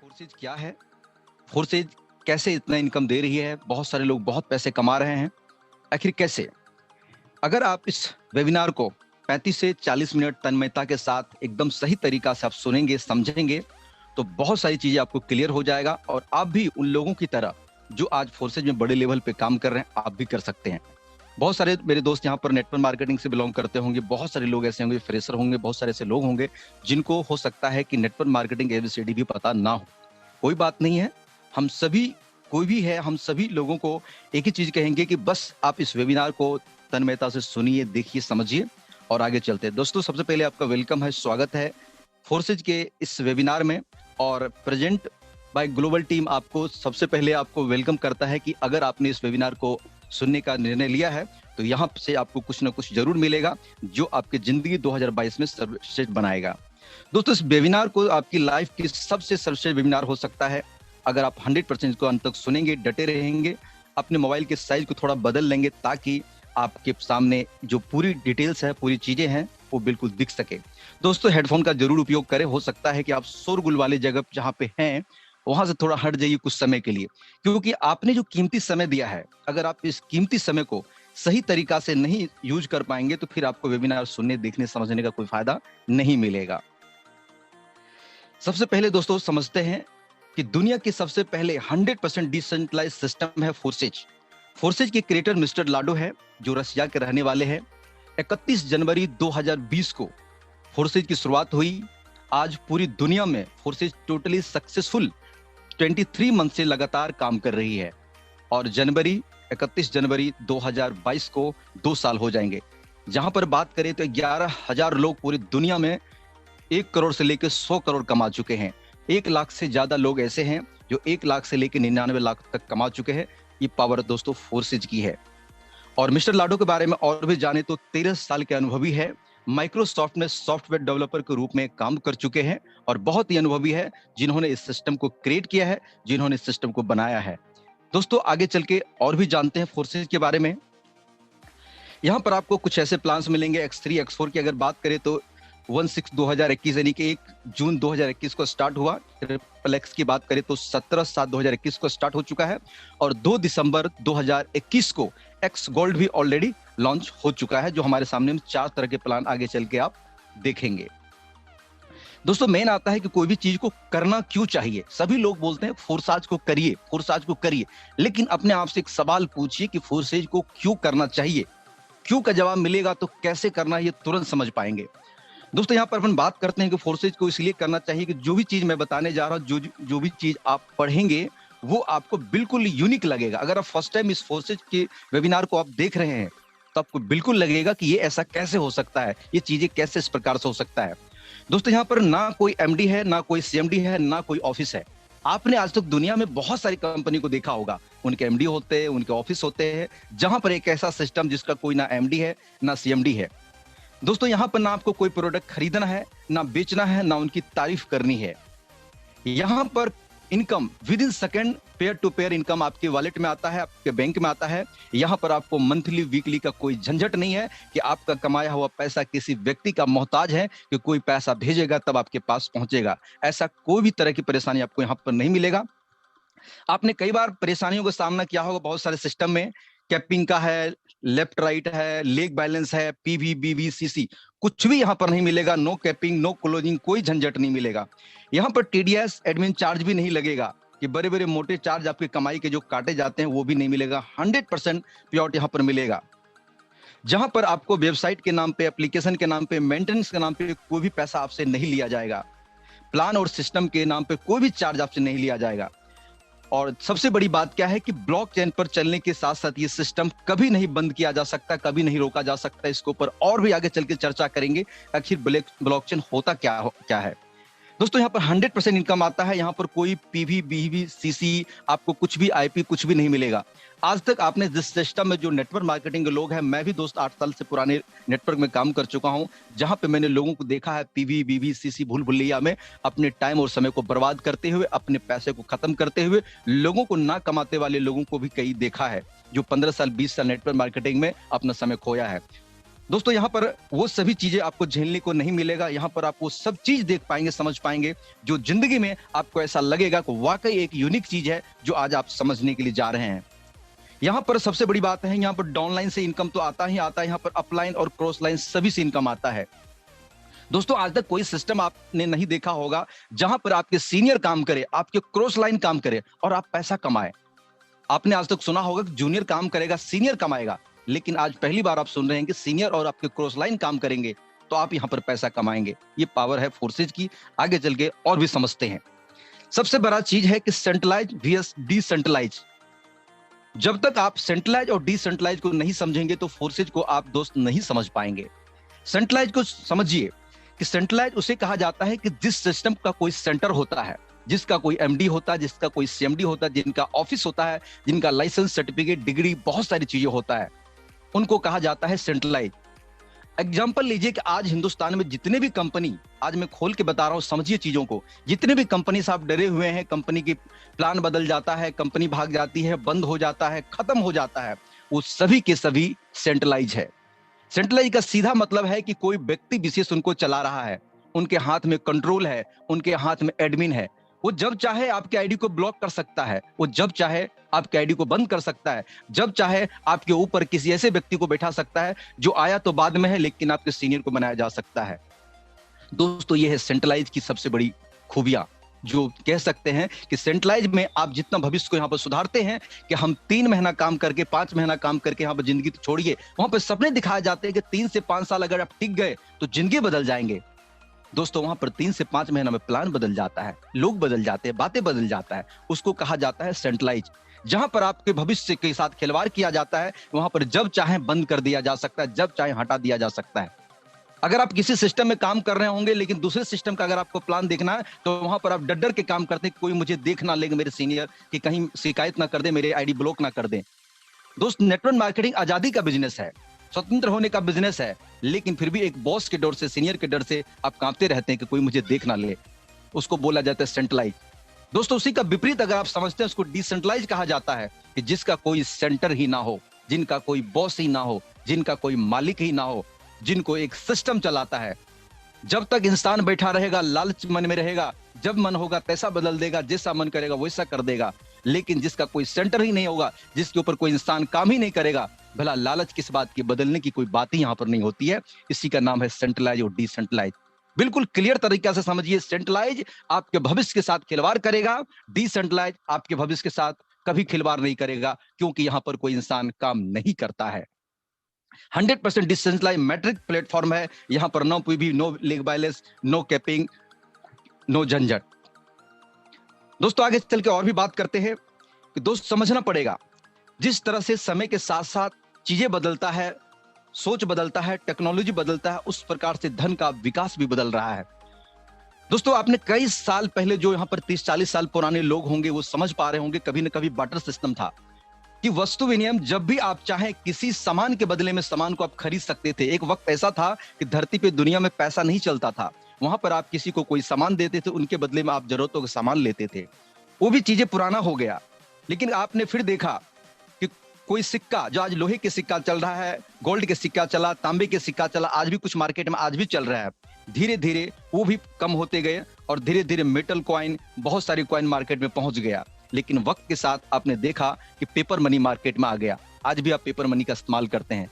Forces क्या है? Forces कैसे इतना इनकम दे रही है? बहुत सारे लोग बहुत पैसे कमा रहे हैं, आखिर कैसे? अगर आप इस वेबिनार को 35 से 40 मिनट तन्मयता के साथ एकदम सही तरीका से आप सुनेंगे, समझेंगे, तो बहुत सारी चीजें आपको क्लियर हो जाएगा और आप भी उन लोगों की तरह जो आज फोर्सेज में बड़े लेवल पे काम कर रहे हैं, आप भी कर सकते हैं। बहुत सारे मेरे दोस्त यहाँ पर नेटवर्क मार्केटिंग से बिलोंग करते होंगे, बहुत सारे लोग ऐसे होंगे, फ्रेशर होंगे, बहुत सारे ऐसे लोग होंगे जिनको हो सकता है कि नेटवर्क मार्केटिंग एबीसीडी भी पता ना हो। कोई बात नहीं है, हम सभी, कोई भी है, हम सभी लोगों को एक ही चीज कहेंगे कि बस आप इस वेबिनार को तन्मयता से सुनिए, देखिए, समझिए और आगे चलते हैं। दोस्तों, सबसे पहले आपका वेलकम है, स्वागत है फोर्सेज के इस वेबिनार में। और प्रेजेंट बाय ग्लोबल टीम आपको सबसे पहले आपको वेलकम करता है कि अगर आपने इस वेबिनार को सुनने का निर्णय लिया है तो यहाँ से आपको कुछ ना कुछ जरूर मिलेगा जो आपकी जिंदगी 2022 में सर्वश्रेष्ठ बनाएगा। दोस्तों, इस वेबिनार को आपकी लाइफ की सबसे सर्वश्रेष्ठ वेबिनार हो सकता है अगर आप 100% को अंत तक सुनेंगे, डटे रहेंगे, अपने मोबाइल के साइज को थोड़ा बदल लेंगे ताकि आपके सामने जो पूरी डिटेल्स है, पूरी चीजें हैं, वो बिल्कुल दिख सके। दोस्तों, हेडफोन का जरूर उपयोग करें। हो सकता है कि आप शोरगुल वाले जगह जहां पे हैं वहां से थोड़ा हट जाइए कुछ समय के लिए, क्योंकि आपने जो कीमती समय दिया है, अगर आप इस कीमती समय को सही तरीका से नहीं यूज कर पाएंगे तो फिर आपको वेबिनार सुनने, देखने, समझने का कोई फायदा नहीं मिलेगा। सबसे पहले दोस्तों समझते हैं कि दुनिया के सबसे पहले 100% डिसेंट्रलाइज सिस्टम है फोर्सेज। फोर्सेज के क्रिएटर मिस्टर लाडो है जो रशिया के रहने वाले हैं। 31 जनवरी 2020 को फोर्सेज की शुरुआत हुई। आज पूरी दुनिया में फोर्सेज टोटली सक्सेसफुल 23 मंथ से लगातार काम कर रही है और 31 जनवरी 2022 को 2 साल हो जाएंगे। जहां पर बात करें तो 11,000 लोग पूरी दुनिया में 1 करोड़ से लेकर 100 करोड़ कमा चुके हैं। 1 लाख से ज्यादा लोग ऐसे हैं जो 1 लाख से लेकर 99 लाख तक कमा चुके हैं। ये पावर दोस्तों फोर्सेज की है। और मिस्टर लाडो के बारे में और भी जाने तो 13 साल के अनुभवी है। माइक्रोसॉफ्ट में सॉफ्टवेयर डेवलपर के रूप में काम कर चुके हैं और बहुत ही अनुभवी है जिन्होंने इस सिस्टम को क्रिएट किया है, जिन्होंने इस सिस्टम को बनाया है। दोस्तों, आगे चल के और भी जानते हैं फोर्सेज के बारे में। यहाँ पर आपको कुछ ऐसे प्लान्स मिलेंगे। X3 X4 की अगर बात करें तो 1/6/2021 यानी कि 1 जून 2021 को स्टार्ट हुआ। ट्रिपल एक्स की बात करें तो 17/7/2021 को स्टार्ट हो चुका है और 2 दिसंबर 2021 को एक्स गोल्ड भी ऑलरेडी लॉन्च हो चुका है, जो हमारे सामने में 4 तरह के प्लान आगे चल के आप देखेंगे। दोस्तों, मेन आता है कि कोई भी चीज को करना क्यों चाहिए। सभी लोग बोलते हैं फोर्साज को करिए, फोर्साज को करिए, लेकिन अपने आप से एक सवाल पूछिए कि फोर्सेज को क्यों करना चाहिए। क्यों का जवाब मिलेगा तो कैसे करना है ये तुरंत समझ पाएंगे। दोस्तों, यहाँ पर अपन बात करते हैं कि फोर्सेज को इसलिए करना चाहिए कि जो भी चीज मैं बताने जा रहा हूँ, जो भी चीज आप पढ़ेंगे वो आपको बिल्कुल यूनिक लगेगा। अगर आप फर्स्ट टाइम इस फोर्सेज के वेबिनार को आप देख रहे हैं तो आपको बिल्कुल लगेगा कि ये ऐसा कैसे हो सकता है, ये चीजें कैसे इस प्रकार से हो सकता है। दोस्तों, यहाँ पर ना कोई एमडी है, ना कोई सीएमडी है, ना कोई ऑफिस है। आपने आज तक दुनिया में बहुत सारी कंपनी को देखा होगा, उनके एमडी होते हैं, उनके ऑफिस होते हैं। जहां पर एक ऐसा सिस्टम जिसका कोई ना एमडी है, ना सीएमडी है। दोस्तों, यहाँ पर ना आपको कोई प्रोडक्ट खरीदना है, ना बेचना है, ना उनकी तारीफ करनी है। यहाँ पर income within second pair to pair income आपके वॉलेट में आता है, आपके बैंक में आता है। यहाँ पर आपको मंथली, वीकली का कोई झंझट नहीं है कि आपका कमाया हुआ पैसा किसी व्यक्ति का मोहताज है कि कोई पैसा भेजेगा तब आपके पास पहुंचेगा। ऐसा कोई भी तरह की परेशानी आपको यहाँ पर नहीं मिलेगा। आपने कई बार परेशानियों का सामना किया होगा बहुत सारे सिस्टम में। कैपिंग का है, लेफ्ट राइट है, लेग बैलेंस है, पीवी, बीवी, सीसी, कुछ भी यहाँ पर नहीं मिलेगा। नो कैपिंग, नो क्लोजिंग, कोई झंझट नहीं मिलेगा। यहाँ पर टीडीएस, एडमिन चार्ज भी नहीं लगेगा कि बड़े बड़े मोटे चार्ज आपकी कमाई के जो काटे जाते हैं वो भी नहीं मिलेगा। 100% प्योर यहाँ पर मिलेगा। जहां पर आपको वेबसाइट के नाम पे, एप्लीकेशन के नाम पे, मेंटेनेंस के नाम पे कोई भी पैसा आपसे नहीं लिया जाएगा। प्लान और सिस्टम के नाम पे कोई भी चार्ज आपसे नहीं लिया जाएगा। और सबसे बड़ी बात क्या है कि ब्लॉकचेन पर चलने के साथ साथ ये सिस्टम कभी नहीं बंद किया जा सकता, कभी नहीं रोका जा सकता। इसके ऊपर और भी आगे चल के चर्चा करेंगे आखिर ब्लॉकचेन होता क्या है। दोस्तों, यहाँ पर 100% इनकम आता है। यहाँ पर कोई पीवी, बीवी, सीसी, आपको कुछ भी आईपी कुछ भी नहीं मिलेगा। आज तक आपने जिस सिस्टम में जो नेटवर्क मार्केटिंग के लोग हैं, मैं भी दोस्त 8 साल से पुराने नेटवर्क में काम कर चुका हूं, जहां पे मैंने लोगों को देखा है पीवी, बीवी, सीसी, भूल भुलैया में अपने टाइम और समय को बर्बाद करते हुए, अपने पैसे को खत्म करते हुए, लोगों को ना कमाते वाले लोगों को भी कई देखा है जो 15 साल 20 साल नेटवर्क मार्केटिंग में अपना समय खोया है। दोस्तों यहाँ पर वो सभी चीजें आपको झेलने को नहीं मिलेगा। यहाँ पर आप वो सब चीज देख पाएंगे, समझ पाएंगे, जो जिंदगी में आपको ऐसा लगेगा कि वाकई एक यूनिक चीज है जो आज आप समझने के लिए जा रहे हैं। यहाँ पर सबसे बड़ी बात है, यहाँ पर डाउनलाइन से इनकम तो आता ही आता है, यहाँ पर अपलाइन और क्रॉस लाइन सभी से इनकम आता है। दोस्तों आज तक कोई सिस्टम आपने नहीं देखा होगा जहां पर आपके सीनियर काम करे, आपके क्रॉस लाइन काम करे और आप पैसा कमाए। आपने आज तक सुना होगा कि जूनियर काम करेगा, सीनियर कमाएगा, लेकिन आज पहली बार आप सुन रहे हैं कि सीनियर और आपके क्रॉस लाइन काम करेंगे तो आप यहां पर पैसा कमाएंगे। ये पावर है फोर्सेज की, आगे चल के और भी समझते हैं। सबसे बड़ा चीज है कि सेंट्रलाइज वीएस डिसेंट्रलाइज। जब तक आप सेंट्रलाइज और डिसेंट्रलाइज को नहीं समझेंगे तो फोर्सेज को आप दोस्त नहीं समझ पाएंगे। सेंट्रलाइज को समझिए कि सेंट्रलाइज उसे कहा जाता है कि जिस सिस्टम का कोई सेंटर होता है, जिसका कोई एमडी होता है, जिसका कोई सीएमडी होता है, जिनका ऑफिस होता है, जिनका लाइसेंस, सर्टिफिकेट, डिग्री, बहुत सारी चीजें होता है, उनको कहा जाता है सेंट्रलाइज। एग्जांपल लीजिए कि आज हिंदुस्तान में जितने भी कंपनी, आज मैं खोल के बता रहा हूं, समझिए चीजों को, जितने भी कंपनी से आप डरे हुए हैं, कंपनी की प्लान बदल जाता है, कंपनी भाग जाती है, बंद हो जाता है, खत्म हो जाता है, वो सभी के सभी सेंट्रलाइज है। सेंट्रलाइज का सीधा मतलब है कि कोई व्यक्ति विशेष उनको चला रहा है, उनके हाथ में कंट्रोल है, उनके हाथ में एडमिन है। वो जब चाहे आपके आईडी को ब्लॉक कर सकता है, वो जब चाहे आपके आईडी को बंद कर सकता है, जब चाहे आपके ऊपर किसी ऐसे व्यक्ति को बैठा सकता है जो आया तो बाद में है लेकिन आपके सीनियर को बनाया जा सकता है। दोस्तों ये है सेंट्रलाइज की सबसे बड़ी खूबियां, जो कह सकते हैं कि सेंट्रलाइज में आप जितना भविष्य को यहाँ पर सुधारते हैं कि हम 3 महीना काम करके, 5 महीना काम करके यहाँ पर जिंदगी तो छोड़िए, वहां पर सपने दिखाए जाते हैं कि 3 से 5 साल अगर आप टिक गए तो जिंदगी बदल जाएंगे। दोस्तों वहां पर 3 से 5 महीना में प्लान बदल जाता है, लोग बदल जाते हैं, बातें बदल जाता है, उसको कहा जाता है सेंट्रलाइज। जहां पर आपके भविष्य के साथ खिलवाड़ किया जाता है, वहां पर जब चाहे बंद कर दिया जा सकता है, जब चाहे हटा दिया जा सकता है। अगर आप किसी सिस्टम में काम कर रहे होंगे लेकिन दूसरे सिस्टम का अगर आपको प्लान देखना है तो वहां पर आप डर डर के काम करते हैं, कोई मुझे देख ना ले मेरे सीनियर, कि कहीं शिकायत ना कर दे, मेरे आईडी ब्लॉक ना कर दे। दोस्त नेटवर्क मार्केटिंग आजादी का बिजनेस है, स्वतंत्र होने का बिजनेस है, लेकिन फिर भी एक बॉस के डर से, सीनियर के डर से आप कांपते रहते हैं कि कोई मुझे देख ना ले। उसको बोला जाता है सेंट्रलाइज। दोस्तों उसी का विपरीत अगर आप समझते हैं, उसको डिसेंट्रलाइज कहा जाता है, कि जिसका कोई सेंटर ही ना हो, जिनका कोई बॉस ही ना हो, जिनका कोई मालिक ही ना हो, जिनको एक सिस्टम चलाता है। जब तक इंसान बैठा रहेगा, लालच मन में रहेगा, जब मन होगा तैसा बदल देगा, जैसा मन करेगा वैसा कर देगा। लेकिन जिसका कोई सेंटर ही नहीं होगा, जिसके ऊपर कोई इंसान काम ही नहीं करेगा, भला लालच किस बात की, बदलने की कोई बात ही यहां पर नहीं होती है। इसी का नाम है सेंट्रलाइज और डिसेंट्रलाइज। बिल्कुल क्लियर तरीका से समझिए, सेंट्रलाइज आपके भविष्य के साथ खिलवाड़ करेगा, डिसेंट्रलाइज आपके भविष्य के साथ कभी खिलवाड़ नहीं करेगा, क्योंकि यहां पर कोई इंसान काम नहीं करता है। 100% डिसेंट्रलाइज मैट्रिक प्लेटफॉर्म है। यहां पर no PV, no league violence, no capping, no झंझट। दोस्तों आगे चल के और भी बात करते हैं कि दोस्त समझना पड़ेगा, जिस तरह से समय के साथ साथ चीजें बदलता है, सोच बदलता है, टेक्नोलॉजी बदलता है, उस प्रकार से धन का विकास भी बदल रहा है। दोस्तों आपने कई साल पहले, जो यहाँ पर 30-40 साल पुराने लोग होंगे वो समझ पा रहे होंगे, कभी न कभी बार्टर सिस्टम था कि वस्तु विनिमय, जब भी आप चाहें किसी सामान के बदले में सामान को आप खरीद सकते थे। एक वक्त ऐसा था कि धरती पे दुनिया में पैसा नहीं चलता था, वहां पर आप किसी को कोई सामान देते थे, उनके बदले में आप जरूरतों का सामान लेते थे। वो भी चीजें पुराना हो गया। लेकिन आपने फिर देखा कि कोई सिक्का, जो आज लोहे के सिक्का चल रहा है, गोल्ड के सिक्का चला, तांबे के सिक्का चला, आज भी कुछ मार्केट में आज भी चल रहा है, धीरे धीरे वो भी कम होते गए और धीरे धीरे मेटल कॉइन, बहुत सारी कॉइन मार्केट में पहुंच गया। लेकिन वक्त के साथ आपने देखा कि पेपर मनी मार्केट में आ गया। आज भी आप पेपर मनी का इस्तेमाल करते हैं,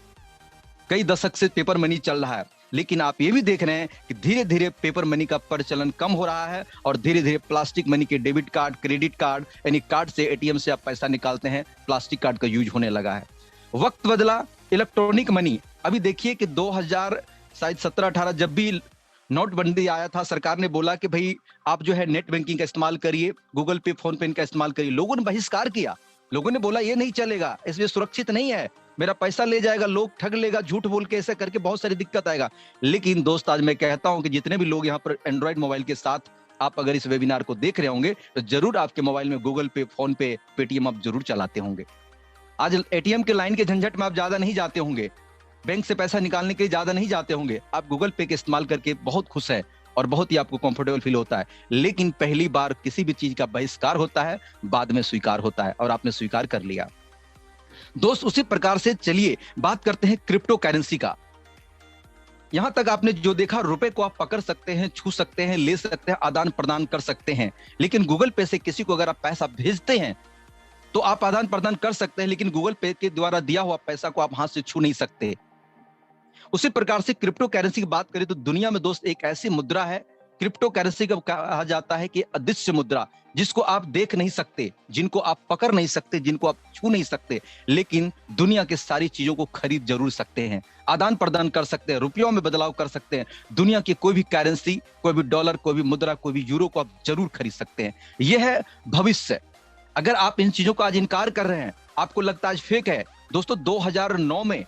कई दशक से पेपर मनी चल रहा है, लेकिन आप ये भी देख रहे हैं कि धीरे धीरे पेपर मनी का प्रचलन कम हो रहा है और धीरे धीरे प्लास्टिक मनी के डेबिट कार्ड, क्रेडिट कार्ड, यानी कार्ड से, एटीएम से आप पैसा निकालते हैं, प्लास्टिक कार्ड का यूज होने लगा है। वक्त बदला, इलेक्ट्रॉनिक मनी। अभी देखिए कि 2017-18 जब भी नोटबंदी आया था, सरकार ने बोला कि भाई आप जो है नेट बैंकिंग का इस्तेमाल करिए, गूगल पे, फोन पे का इस्तेमाल करिए। लोगों ने बहिष्कार किया, लोगों ने बोला ये नहीं चलेगा, इसमें सुरक्षित नहीं है, मेरा पैसा ले जाएगा, लोग ठग लेगा, झूठ बोल के, ऐसा करके बहुत सारी दिक्कत आएगा। लेकिन दोस्त आज मैं कहता हूं कि जितने भी लोग यहाँ पर एंड्रॉइड मोबाइल के साथ आप अगर इस वेबिनार को देख रहे होंगे तो जरूर आपके मोबाइल में गूगल पे, फोन पे, पेटीएम आप जरूर चलाते होंगे। आज एटीएम के लाइन के झंझट में आप ज्यादा नहीं जाते होंगे, बैंक से पैसा निकालने के लिए ज्यादा नहीं जाते होंगे, आप गूगल पे के इस्तेमाल करके बहुत खुश है और बहुत ही आपको कंफर्टेबल फील होता है। लेकिन पहली बार किसी भी चीज का बहिष्कार होता है, बाद में स्वीकार होता है, और आपने स्वीकार कर लिया। दोस्त उसी प्रकार से चलिए बात करते हैं क्रिप्टो करेंसी का। यहां तक आपने जो देखा, रुपए को आप पकड़ सकते हैं, छू सकते हैं, ले सकते हैं, आदान प्रदान कर सकते हैं, लेकिन गूगल पे से किसी को अगर आप पैसा भेजते हैं तो आप आदान प्रदान कर सकते हैं, लेकिन गूगल पे के द्वारा दिया हुआ पैसा को आप हाथ से छू नहीं सकते। उसी प्रकार से क्रिप्टो करेंसी की बात करें तो दुनिया में दोस्त एक ऐसी मुद्रा है, क्रिप्टो करेंसी को कहा जाता है कि अदृश्य मुद्रा, जिसको आप देख नहीं सकते, जिनको आप पकड़ नहीं सकते, जिनको आप छू नहीं सकते, लेकिन दुनिया के सारी चीजों को खरीद जरूर सकते हैं, आदान प्रदान कर सकते हैं, रुपयों में बदलाव कर सकते हैं। दुनिया की कोई भी करेंसी, कोई भी डॉलर, कोई भी मुद्रा, कोई भी यूरो को आप जरूर खरीद सकते हैं। यह है भविष्य। अगर आप इन चीजों का आज इनकार कर रहे हैं, आपको लगता है आज फेक है, दोस्तों 2009 में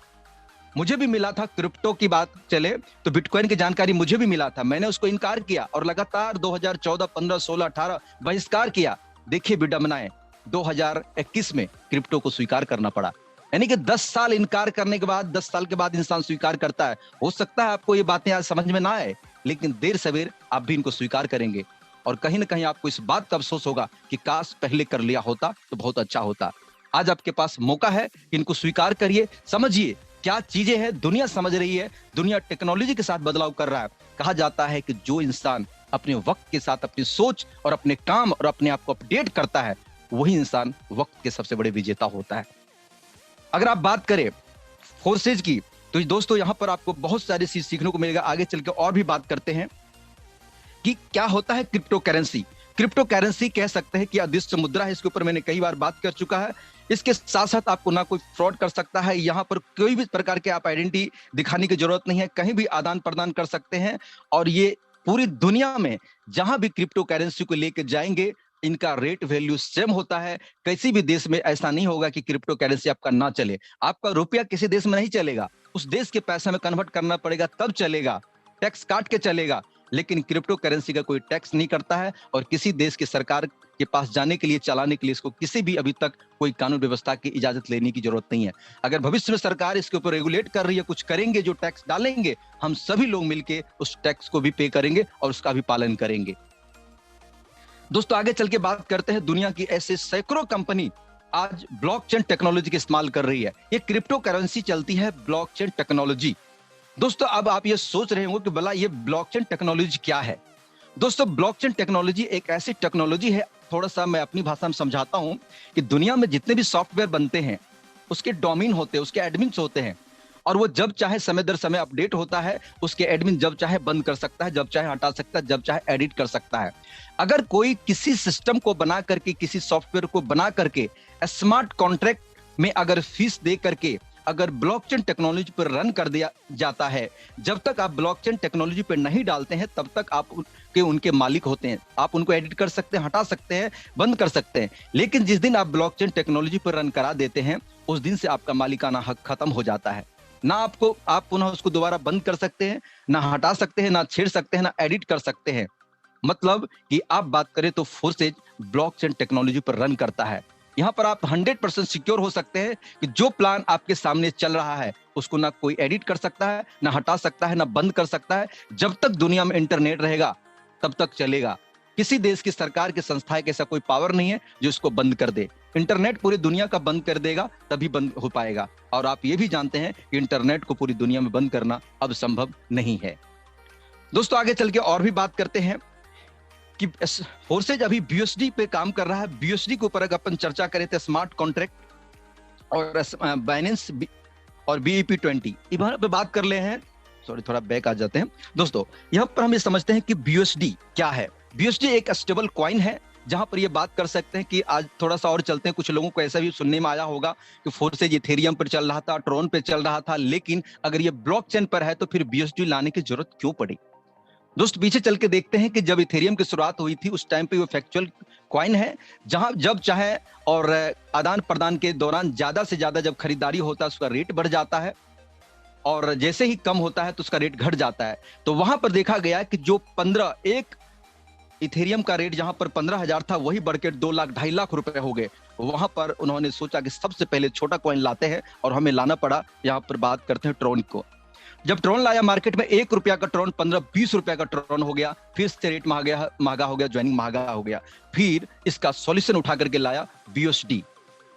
मुझे भी मिला था, क्रिप्टो की बात चले तो बिटकॉइन की जानकारी मुझे भी मिला था, मैंने उसको इनकार किया और लगातार 2014, 15, 16, 18 बहिष्कार किया। देखिए विडंबनाएं, 2021 में क्रिप्टो को स्वीकार करना पड़ा। यानी कि 10 साल इनकार करने के बाद 10 साल के बाद इंसान स्वीकार करता है। हो सकता है आपको ये बातें आज समझ में ना आए, लेकिन देर सवेर आप भी इनको स्वीकार करेंगे और कहीं ना कहीं आपको इस बात का अफसोस होगा कि काश पहले कर लिया होता तो बहुत अच्छा होता। आज आपके पास मौका है, इनको स्वीकार करिए, समझिए क्या चीजें हैं, दुनिया समझ रही है, दुनिया टेक्नोलॉजी के साथ बदलाव कर रहा है। कहा जाता है कि जो इंसान अपने वक्त के साथ अपनी सोच और अपने काम और अपने आप को अपडेट करता है, वही इंसान वक्त के सबसे बड़े विजेता होता है। अगर आप बात करें फोर्सेज की, तो दोस्तों यहां पर आपको बहुत सारी चीज सीखने को मिलेगा। आगे चल के और भी बात करते हैं कि क्या होता है क्रिप्टो करेंसी। क्रिप्टो करेंसी कह सकते हैं कि अदृश्य मुद्रा है, इसके ऊपर मैंने कई बार बात कर चुका है। इसके साथ साथ आपको ना कोई फ्रॉड कर सकता है, यहाँ पर कोई भी प्रकार के आप आइडेंटिटी दिखाने की जरूरत नहीं है, कहीं भी आदान प्रदान कर सकते हैं। और ये पूरी दुनिया में जहां भी क्रिप्टो करेंसी को लेकर जाएंगे, इनका रेट वैल्यू सेम होता है। किसी भी देश में ऐसा नहीं होगा कि क्रिप्टो करेंसी आपका ना चले। आपका रुपया किसी देश में नहीं चलेगा, उस देश के पैसे में कन्वर्ट करना पड़ेगा तब चलेगा, टैक्स काट के चलेगा। लेकिन क्रिप्टो करेंसी का कोई टैक्स नहीं करता है और किसी देश की सरकार के पास जाने के लिए, चलाने के लिए इसको किसी भी अभी तक कोई कानून व्यवस्था की इजाजत लेने की जरूरत नहीं है। अगर भविष्य में सरकार इसके ऊपर रेगुलेट कर रही है, कुछ करेंगे, जो टैक्स डालेंगे, हम सभी लोग मिलकर उस टैक्स को भी पे करेंगे और उसका भी पालन करेंगे। दोस्तों आगे चल के बात करते हैं, दुनिया की ऐसे सैकड़ों कंपनी आज ब्लॉकचेन टेक्नोलॉजी का इस्तेमाल कर रही है। ये क्रिप्टो करेंसी चलती है ब्लॉकचेन टेक्नोलॉजी। दोस्तों अब आप ये सोच रहे होंगे कि भला ये ब्लॉकचेन टेक्नोलॉजी क्या है। दोस्तों ब्लॉकचेन टेक्नोलॉजी एक ऐसी टेक्नोलॉजी है, थोड़ा सा मैं अपनी भाषा में समझाता हूं, कि दुनिया में जितने भी सॉफ्टवेयर बनते हैं उसके डोमेन होते हैं, उसके एडमिन्स होते हैं, और वो जब चाहे समय दर समय अपडेट होता है। उसके एडमिन जब चाहे बंद कर सकता है, जब चाहे हटा सकता है, जब चाहे एडिट कर सकता है। अगर कोई किसी सिस्टम को बना करके, किसी सॉफ्टवेयर को बना करके स्मार्ट कॉन्ट्रैक्ट में अगर फीस दे करके अगर ब्लॉकचेन टेक्नोलॉजी पर रन कर दिया जाता है, जब तक आप ब्लॉकचेन टेक्नोलॉजी पर नहीं डालते हैं तब तक आप उनके मालिक होते हैं। आप उनको एडिट कर सकते हैं, हटा सकते हैं, बंद कर सकते हैं, लेकिन जिस दिन आप ब्लॉकचेन टेक्नोलॉजी पर रन करा देते हैं, उस दिन से आपका मालिकाना हक खत्म हो जाता है। ना आप पुनः उसको दोबारा बंद कर सकते हैं, ना हटा सकते हैं, ना छेड़ सकते हैं, ना एडिट कर सकते हैं। मतलब कि आप बात करें तो फोर्सेज ब्लॉकचेन टेक्नोलॉजी पर रन करता है। यहां पर आप 100% सिक्योर हो सकते हैं कि जो प्लान आपके सामने चल रहा है उसको ना कोई एडिट कर सकता है, ना हटा सकता है, ना बंद कर सकता है। जब तक दुनिया में इंटरनेट रहेगा तब तक चलेगा। किसी देश की सरकार की संस्थाएं का ऐसा कोई पावर नहीं है जो इसको बंद कर दे। इंटरनेट पूरी दुनिया का बंद कर देगा तभी बंद हो पाएगा। और आप ये भी जानते हैं कि इंटरनेट को पूरी दुनिया में बंद करना अब संभव नहीं है। दोस्तों आगे चल के और भी बात करते हैं कि फोर्सेज अभी बीयूएसडी पे काम कर रहा है। बीयूएसडी के ऊपर अगर अपन चर्चा करें तो स्मार्ट कॉन्ट्रैक्ट और बाइनेंस और BEP20 इधर पे बात कर ले हैं। सॉरी थोड़ा बैक आ जाते हैं। दोस्तों यहाँ पर हम ये समझते हैं कि बीयूएसडी क्या है। बीयूएसडी एक स्टेबल कॉइन है, जहां पर ये बात कर सकते हैं कि आज थोड़ा सा और चलते हैं। कुछ लोगों को ऐसा भी सुनने में आया होगा कि फोर्सेज इथेरियम पर चल रहा था, ट्रोन पे चल रहा था, लेकिन अगर ये ब्लॉकचेन पर है तो फिर बीयूएसडी लाने की जरूरत क्यों पड़ी। दोस्त पीछे चल के देखते हैं कि जब इथेरियम की शुरुआत हुई थी उस टाइम पे वो फैक्चुअल कॉइन है, जहां जब चाहे और आदान प्रदान के दौरान ज्यादा से ज्यादा जब खरीदारी होता है उसका रेट बढ़ जाता है, और जैसे ही कम होता है तो उसका रेट घट जाता है। तो वहां पर देखा गया कि जो 15 एक इथेरियम का रेट जहां पर 15,000 था वही बढ़ के 2 लाख 2.5 लाख रुपए हो गए। वहां पर उन्होंने सोचा कि सबसे पहले छोटा कॉइन लाते हैं, और हमें लाना पड़ा। यहाँ पर बात करते हैं ट्रोन को। जब ट्रोन लाया मार्केट में, 1 रुपया का ट्रोन 15-20 रुपया का ट्रोन हो गया। फिर से रेट महंगा हो गया, ज्वाइनिंग महंगा हो गया। फिर इसका सॉल्यूशन उठा करके लाया बीयूएसडी।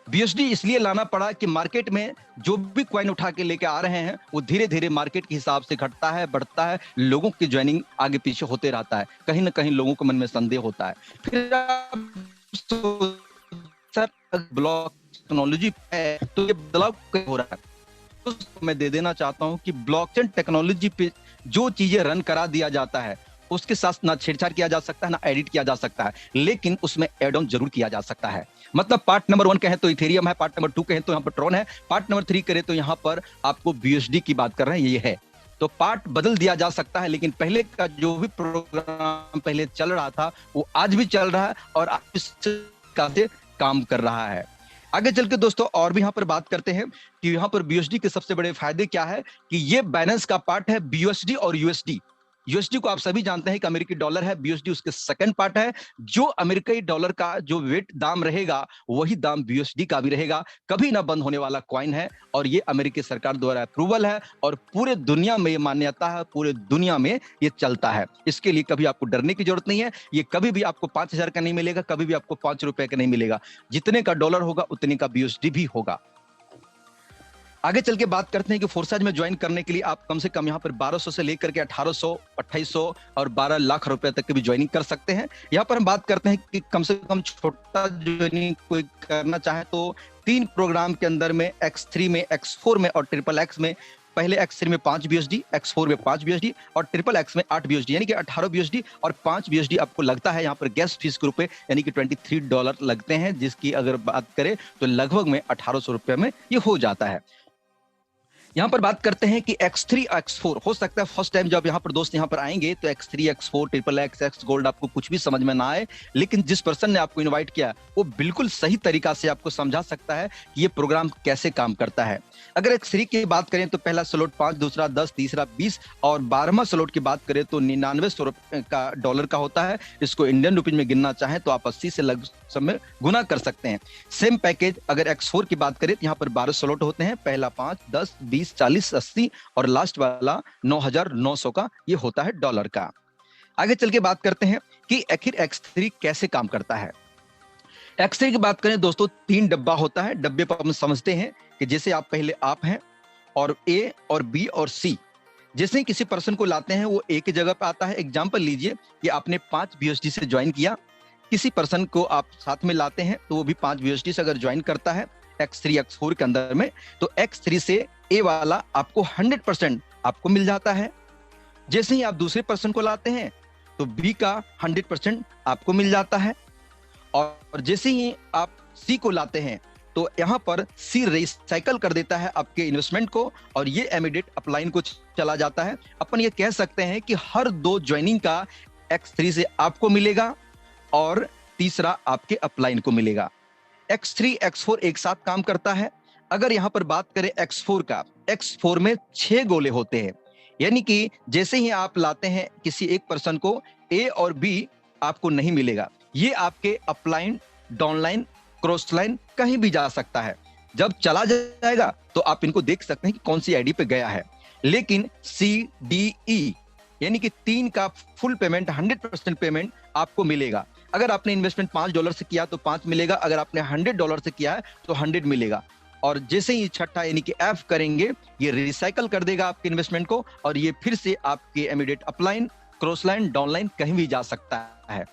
बीएसडी इसलिए लाना पड़ा कि मार्केट में जो भी कॉइन उठा के लेके आ रहे हैं वो धीरे धीरे मार्केट के हिसाब से घटता है, बढ़ता है, लोगों की ज्वाइनिंग आगे पीछे होते रहता है, कहीं ना कहीं लोगों के मन में संदेह होता है। फिर सर ब्लॉक टेक्नोलॉजी है तो ये बदलाव क्यों हो रहा है, तो मैं दे देना चाहता हूं कि ब्लॉकचेन टेक्नोलॉजी पे जो चीजें रन करा दिया जाता है उसके साथ ना छेड़छाड़ किया जा सकता है ना एडिट किया जा सकता है, लेकिन उसमें एड ऑन जरूर किया जा सकता है। मतलब पार्ट नंबर 1 कहें तो इथेरियम है, पार्ट नंबर 2 कहें तो यहाँ पर ट्रॉन है, पार्ट नंबर 3 करें तो यहाँ पर आपको बीएसडी की बात कर रहे हैं, ये है। तो पार्ट बदल दिया जा सकता है, लेकिन पहले का जो भी प्रोग्राम पहले चल रहा था वो आज भी चल रहा है और आज से काम कर रहा है। आगे चल के दोस्तों और भी यहाँ पर बात करते हैं कि यहाँ पर बीएसडी के सबसे बड़े फायदे क्या है कि ये बैलेंस का पार्ट है बीएसडी और यूएसडी। यूएसडी को आप सभी जानते हैं कि अमेरिकी डॉलर है, बीएसडी उसके सेकंड पार्ट है। जो अमेरिकी डॉलर का जो वेट दाम रहेगा वही दाम बीएसडी का भी रहेगा, कभी ना बंद होने वाला कॉइन है और ये अमेरिकी सरकार द्वारा अप्रूवल है और पूरे दुनिया में ये मान्यता है, पूरे दुनिया में ये चलता है। इसके लिए कभी आपको डरने की जरूरत नहीं है, ये कभी भी आपको 5,000 का नहीं मिलेगा, कभी भी आपको 5 रुपए का नहीं मिलेगा, जितने का डॉलर होगा उतने का बीएसडी भी होगा। आगे चल के बात करते हैं कि फोर्साज में ज्वाइन करने के लिए आप कम से कम यहाँ पर 1200 से लेकर के 1800, 2800 और 12 लाख रुपए तक की भी ज्वाइनिंग कर सकते हैं। यहाँ पर हम बात करते हैं कि कम से कम छोटा ज्वाइनिंग कोई करना चाहे तो 3 प्रोग्राम के अंदर में X3 में, X4 में और ट्रिपल एक्स में, पहले X3 में 5 बीएसडी, X4 में 5 बीएसडी और ट्रिपल एक्स में 8 बीएसडी, यानी कि 18 बीएसडी और 5 बीएसडी आपको लगता है यहाँ पर गैस फीस के रुपए यानी कि $23 लगते हैं, जिसकी अगर बात करें तो लगभग में 1800 रुपए में ये हो जाता है। यहाँ पर बात करते हैं कि X3 X4 हो सकता है फर्स्ट टाइम जब यहाँ पर दोस्त यहाँ पर आएंगे तो X3 X4 triple x x gold आपको कुछ भी समझ में ना आए, लेकिन जिस पर्सन ने आपको इनवाइट किया वो बिल्कुल सही तरीका से आपको समझा सकता है कि ये प्रोग्राम कैसे काम करता है। अगर X3 की बात करें तो पहला स्लॉट 5, दूसरा 10, तीसरा 20 और 12वां स्लॉट की बात करें तो 99 का डॉलर का होता है। इसको इंडियन रुपीज में गिनना चाहें तो आप 80 से लगभग में गुना कर सकते हैं। सेम पैकेज अगर X4 की बात करें तो यहाँ पर 12 स्लॉट होते हैं, पहला 5, 10, 20, 40, 80 और लास्ट वाला 9,900 का ये होता है डॉलर का। आगे चल के बात करते हैं कि आखिर X3 कैसे काम करता है। X3 की बात करें दोस्तों 3 डब्बा होता है। डब्बे पर हम समझते हैं कि जैसे आप पहले आप हैं और A और B और C, जैसे ही किसी पर्सन को लाते हैं वो A की जगह पे आता है। एग्जांपल लीजिए कि आपने 5 बीएसडी से ज्वाइन किया, किसी पर्सन को आप साथ में लाते हैं तो वो भी 5 बीएसडी से अगर ज्वाइन करता है X3 X4 के अंदर में तो X3 से A वाला आपको 100% आपको मिल जाता है। जैसे ही आप दूसरे पर्सन को लाते हैं तो B का 100% आपको मिल जाता है और जैसे ही आप C को लाते हैं तो यहाँ पर C रिसाइकल कर देता है आपके इन्वेस्टमेंट को और ये इमीडिएट अपलाइन को चला जाता है। अपन ये कह सकते हैं कि हर 2 ज्वाइनिंग का X3 से आपको मिलेगा और तीसरा आपके अपलाइन को मिलेगा। X3 X4 एक साथ काम करता है। अगर यहाँ पर बात करें X4 का, X4 में 6 गोले होते हैं, यानी कि जैसे ही आप लाते हैं किसी एक पर्सन को A और B आपको नहीं मिलेगा, ये आपके अपलाइन, डाउनलाइन, क्रॉस लाइन कहीं भी जा सकता है। जब चला जाएगा तो आप इनको देख सकते हैं कि कौन सी आईडी पे गया है। लेकिन CDE यानी कि 3 का फुल पेमेंट 100% पेमेंट आपको मिलेगा। अगर आपने इन्वेस्टमेंट $5 से किया तो 5 मिलेगा, अगर आपने $100 से किया है तो 100 मिलेगा। और जैसे ही छठा यानी कि F करेंगे ये रिसाइकल कर देगा आपके इन्वेस्टमेंट को और ये फिर से आपके immediate upline, cross line, downline कहीं भी जा सकता है।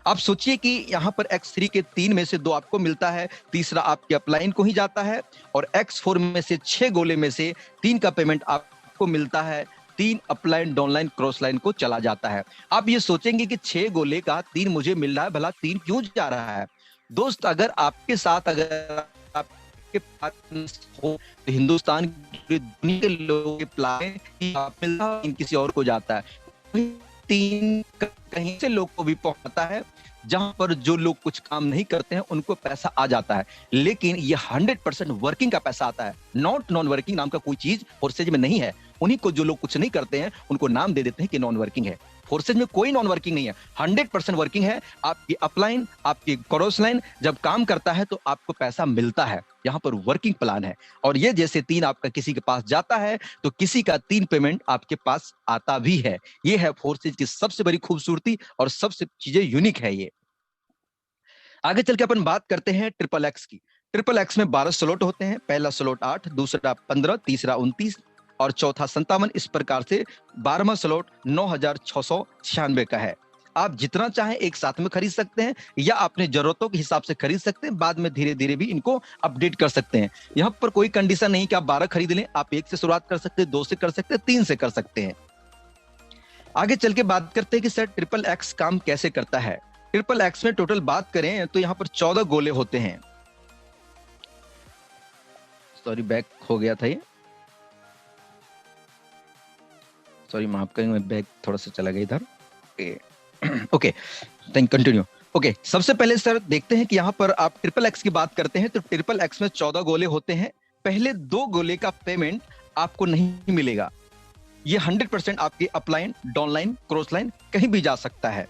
आप सोचिए कि यहाँ पर X3 के 3 में से 2 आपको मिलता है, तीसरा आपके अपलाइन को ही जाता है और X4 में से 6 गोले में से 3 का पेमेंट आपको मिलता है, 3 अपलाइन, डाउनलाइन, क्रॉस लाइन को चला जाता है। आप ये सोचेंगे कि 6 गोले का 3 मुझे मिल रहा है, भला 3 क्यों जा रहा है? दोस्त अगर आपके साथ अगर आपके पास हो तो हिंदुस्तान की दुनिया के लोगों के प्लान मिलता है, किसी और को जाता है। 3 कहीं से लोग को भी पहुंचता है जहां पर जो लोग कुछ काम नहीं करते हैं उनको पैसा आ जाता है, लेकिन ये 100% वर्किंग का पैसा आता है। नॉन वर्किंग नाम का कोई चीज फोर्सेज में नहीं है। उन्हीं को जो लोग कुछ नहीं करते हैं उनको नाम दे देते हैं कि नॉन वर्किंग है। फोर्सेज में कोई नॉन वर्किंग नहीं है, 100% वर्किंग है। आपकी अपलाइन, आपकी क्रॉस लाइन जब काम करता है तो आपको पैसा मिलता है। यहाँ पर वर्किंग प्लान है और ये जैसे 3 आपका किसी के पास जाता है तो किसी का 3 पेमेंट आपके पास आता भी है। ये है फोर्सेज की सबसे बड़ी खूबसूरती और सबसे चीजें यूनिक है। ये आगे चल के अपन बात करते हैं ट्रिपल एक्स की। ट्रिपल एक्स में 12 स्लॉट होते हैं, पहला स्लॉट 8, दूसरा 15, तीसरा 29 और चौथा 57। इस प्रकार से 12वां स्लॉट 9,696 का है। आप जितना चाहें एक साथ में खरीद सकते हैं या अपने जरूरतों के हिसाब से खरीद सकते हैं, बाद में धीरे धीरे भी इनको अपडेट कर सकते हैं। यहाँ पर कोई कंडीशन नहीं कि आप 12 खरीद लें, आप 1 से शुरुआत कर सकते हैं, 2 से कर सकते हैं, 3 से कर सकते हैं। आगे चल के बात करते हैं कि सर ट्रिपल एक्स काम कैसे करता है। ट्रिपल एक्स में टोटल बात करें तो यहाँ पर 14 गोले होते हैं। सॉरी, बैक हो गया था ये, सॉरी माफ करेंगे, मैं बैक थोड़ा सा चला गया इधर। Okay, thank continue. ओके, सबसे पहले सर देखते हैं कि यहाँ पर आप ट्रिपल एक्स की बात करते हैं तो ट्रिपल एक्स में 14 गोले होते हैं। पहले 2 गोले का पेमेंट आपको नहीं मिलेगा, ये 100% आपकी अपलाइन, डाउनलाइन, क्रॉस लाइन कहीं भी जा सकता है।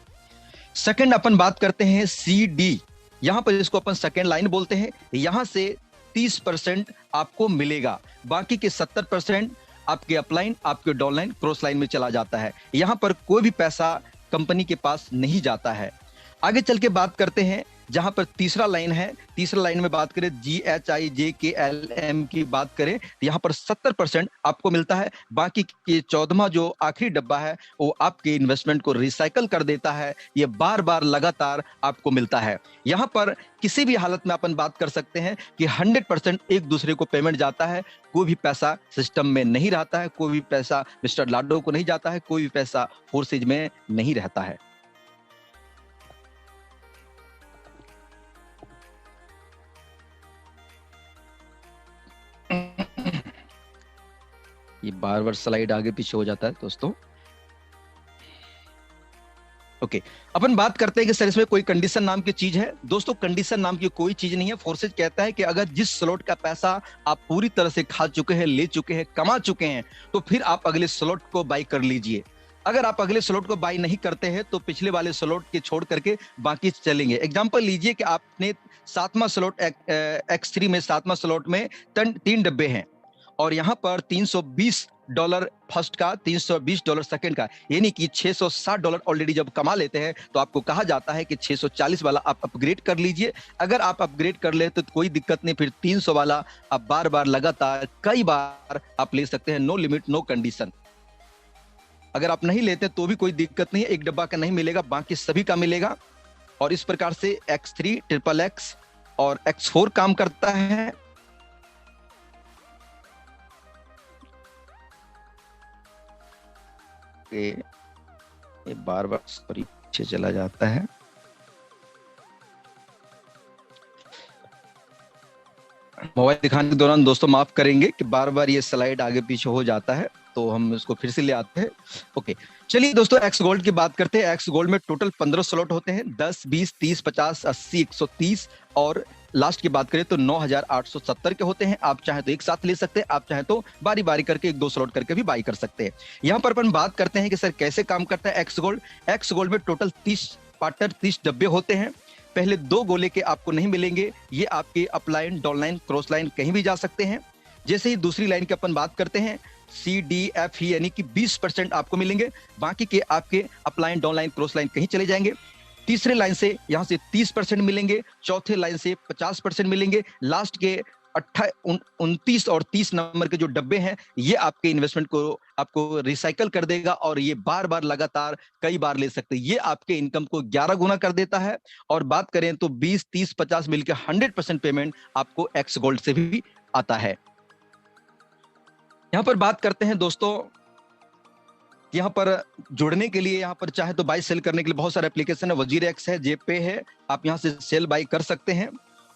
सेकंड अपन बात करते हैं CD, यहां पर इसको अपन सेकंड लाइन बोलते हैं। यहां से 30% आपको मिलेगा, बाकी के 70% आपके अपलाइन, आपके डाउनलाइन, क्रॉस लाइन में चला जाता है। यहां पर कोई भी पैसा कंपनी के पास नहीं जाता है। आगे चल के बात करते हैं जहां पर तीसरा लाइन है, तीसरा लाइन में बात करें GHIJKLM की बात करें तो यहाँ पर 70% आपको मिलता है। बाकी के 14वां जो आखिरी डब्बा है वो आपके इन्वेस्टमेंट को रिसाइकल कर देता है, ये बार बार लगातार आपको मिलता है। यहाँ पर किसी भी हालत में अपन बात कर सकते हैं कि 100% एक दूसरे को पेमेंट जाता है, कोई भी पैसा सिस्टम में नहीं रहता है, कोई भी पैसा मिस्टर लाडो को नहीं जाता है, कोई भी पैसा फोर्सेज में नहीं रहता है। ये बार बार स्लाइड आगे पीछे हो जाता है दोस्तों। ओके, अपन बात करते हैं कि सर इसमें कोई कंडीशन नाम की चीज है। दोस्तों कंडीशन नाम की कोई चीज नहीं है। फोर्सेज कहता है कि अगर जिस स्लॉट का पैसा आप पूरी तरह से खा चुके हैं, ले चुके हैं, कमा चुके हैं, तो फिर आप अगले स्लॉट को बाई कर लीजिए। अगर आप अगले स्लॉट को बाई नहीं करते हैं तो पिछले वाले स्लॉट के छोड़ करके बाकी चलेंगे। एग्जांपल लीजिए कि आपने 7वां स्लॉट X3 में 7वां स्लॉट में 3 डब्बे हैं और यहाँ पर $320 फर्स्ट का, $320 सेकंड का, यानी कि $660 ऑलरेडी जब कमा लेते हैं तो आपको कहा जाता है कि 640 वाला आप अपग्रेड कर लीजिए। अगर आप अपग्रेड कर ले तो कोई दिक्कत नहीं, फिर 300 वाला आप बार बार लगातार कई बार आप ले सकते हैं, नो लिमिट नो कंडीशन। अगर आप नहीं लेते तो भी कोई दिक्कत नहीं है, एक डब्बा का नहीं मिलेगा, बाकी सभी का मिलेगा। और इस प्रकार से X3, ट्रिपल एक्स और X4 काम करता है। ये बार बार सॉरी पीछे चला जाता है। मोबाइल दिखाने के दौरान दोस्तों माफ करेंगे कि बार बार ये स्लाइड आगे पीछे हो जाता है, तो हम इसको फिर से ले आते हैं। ओके, चलिए दोस्तों एक्स गोल्ड की बात करते हैं। एक्स गोल्ड में टोटल 15 स्लॉट होते हैं, 10, 20, 30, 50, 80, 130 और लास्ट की बात करें तो 9,870 के होते हैं। आप चाहे तो एक साथ ले सकते हैं, आप चाहे तो बारी बारी करके 1-2 स्लॉट करके भी बाई कर सकते हैं। यहाँ पर अपन बात करते हैं कि सर कैसे काम करता है एक्स गोल्ड। एक्स गोल्ड में टोटल 30 पार्टनर, 30 डब्बे होते हैं। पहले 2 गोले के आपको नहीं मिलेंगे, ये आपके अपलाइन, डाउनलाइन, क्रॉस लाइन कहीं भी जा सकते हैं। जैसे ही दूसरी लाइन की अपन बात करते हैं CDF ही, यानी कि 20% आपको मिलेंगे, बाकी के आपके अपलाइन, डाउनलाइन, क्रॉस लाइन कहीं चले जाएंगे। तीसरे लाइन से यहां से 30% मिलेंगे, चौथे लाइन से 50% मिलेंगे, लास्ट के 29 और 30 नंबर के जो डब्बे हैं ये आपके इन्वेस्टमेंट को आपको रिसाइकल कर देगा और ये बार बार लगातार कई बार ले सकते हैं। ये आपके इनकम को 11 गुना कर देता है। और बात करें तो 20, 30, 50 मिलकर 100% पेमेंट आपको एक्स गोल्ड से भी आता है। यहां पर बात करते हैं दोस्तों, यहाँ पर जुड़ने के लिए, यहाँ पर चाहे तो बाई सेल करने के लिए बहुत सारे एप्लीकेशन है, वजीर एक्स है, जेपे है, आप यहाँ से सेल बाई कर सकते हैं।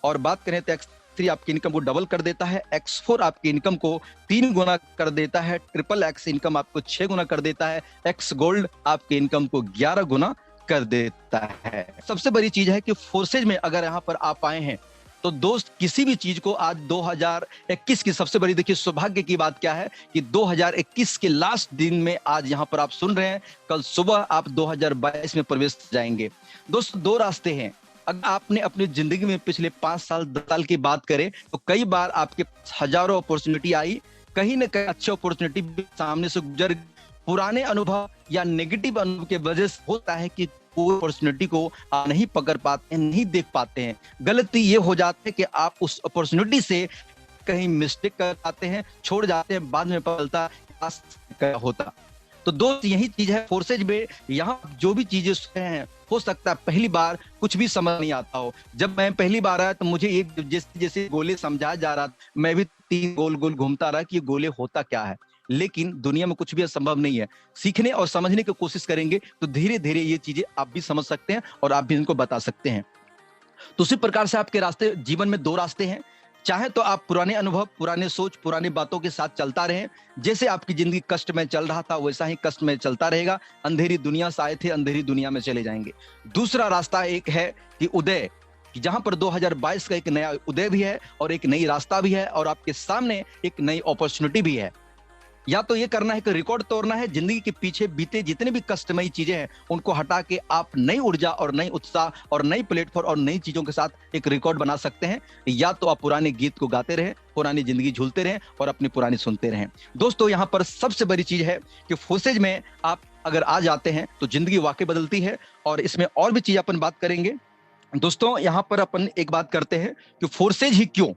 और बात करें तो X3 आपकी इनकम को डबल कर देता है, X4 आपकी इनकम को 3 गुना कर देता है, ट्रिपल एक्स इनकम आपको 6 गुना कर देता है, एक्स गोल्ड आपकी इनकम को 11 गुना कर देता है। सबसे बड़ी चीज है कि फोर्सेज में अगर यहाँ पर आप आए हैं तो दोस्त किसी भी चीज को आज 2021 की सबसे बड़ी देखिए सौभाग्य की बात क्या है कि 2021 के लास्ट दिन में आज यहाँ पर आप सुन रहे हैं, कल सुबह आप 2022 में प्रवेश जाएंगे। दोस्तों 2 रास्ते हैं। अगर आपने अपनी जिंदगी में पिछले 5 साल 10 साल की बात करें तो कई बार आपके हजारों अपॉर्चुनिटी आई, कहीं ना कहीं अच्छी अपॉर्चुनिटी सामने से गुजर, पुराने अनुभव या नेगेटिव अनुभव के वजह से होता है कि वो अपॉर्चुनिटी को आप नहीं पकड़ पाते हैं, नहीं देख पाते हैं। गलती ये हो जाती है कि आप उस अपॉर्चुनिटी से कहीं मिस्टेक कर जाते हैं, छोड़ जाते हैं, बाद में पता चलता है क्या होता। तो दोस्त यही चीज है फोर्सेज में। यहाँ जो भी चीजें सुने हैं, हो सकता है पहली बार कुछ भी समझ नहीं आता हो। जब मैं पहली बार आया तो मुझे एक जैसे जैसे गोले समझाया जा रहा, मैं भी 3 गोल गोल घूमता रहा कि ये गोले होता क्या है। लेकिन दुनिया में कुछ भी असंभव नहीं है। सीखने और समझने की कोशिश करेंगे तो धीरे धीरे ये चीजें आप भी समझ सकते हैं और आप भी इनको बता सकते हैं। तो उसी प्रकार से आपके रास्ते, जीवन में 2 रास्ते हैं। चाहे तो आप पुराने अनुभव, पुराने सोच, पुरानी बातों के साथ चलता रहें। जैसे आपकी जिंदगी कष्ट में चल रहा था वैसा ही कष्ट में चलता रहेगा। अंधेरी दुनिया से आए थे, अंधेरी दुनिया में चले जाएंगे। दूसरा रास्ता एक है कि उदय, कि जहां पर 2022 का एक नया उदय भी है और एक नई रास्ता भी है और आपके सामने एक नई अपॉर्चुनिटी भी है। या तो ये करना है कि रिकॉर्ड तोड़ना है, जिंदगी के पीछे बीते जितने भी कष्टमयी चीजें हैं उनको हटा के आप नई ऊर्जा और नई उत्साह और नई प्लेटफॉर्म और नई चीजों के साथ एक रिकॉर्ड बना सकते हैं। या तो आप पुराने गीत को गाते रहें, पुरानी जिंदगी झूलते रहें और अपनी पुरानी सुनते रहें। दोस्तों, यहाँ पर सबसे बड़ी चीज है कि फोर्सेज में आप अगर आ जाते हैं तो जिंदगी वाकई बदलती है। और इसमें और भी चीज अपन बात करेंगे। दोस्तों, यहाँ पर अपन एक बात करते हैं कि फोर्सेज ही क्यों।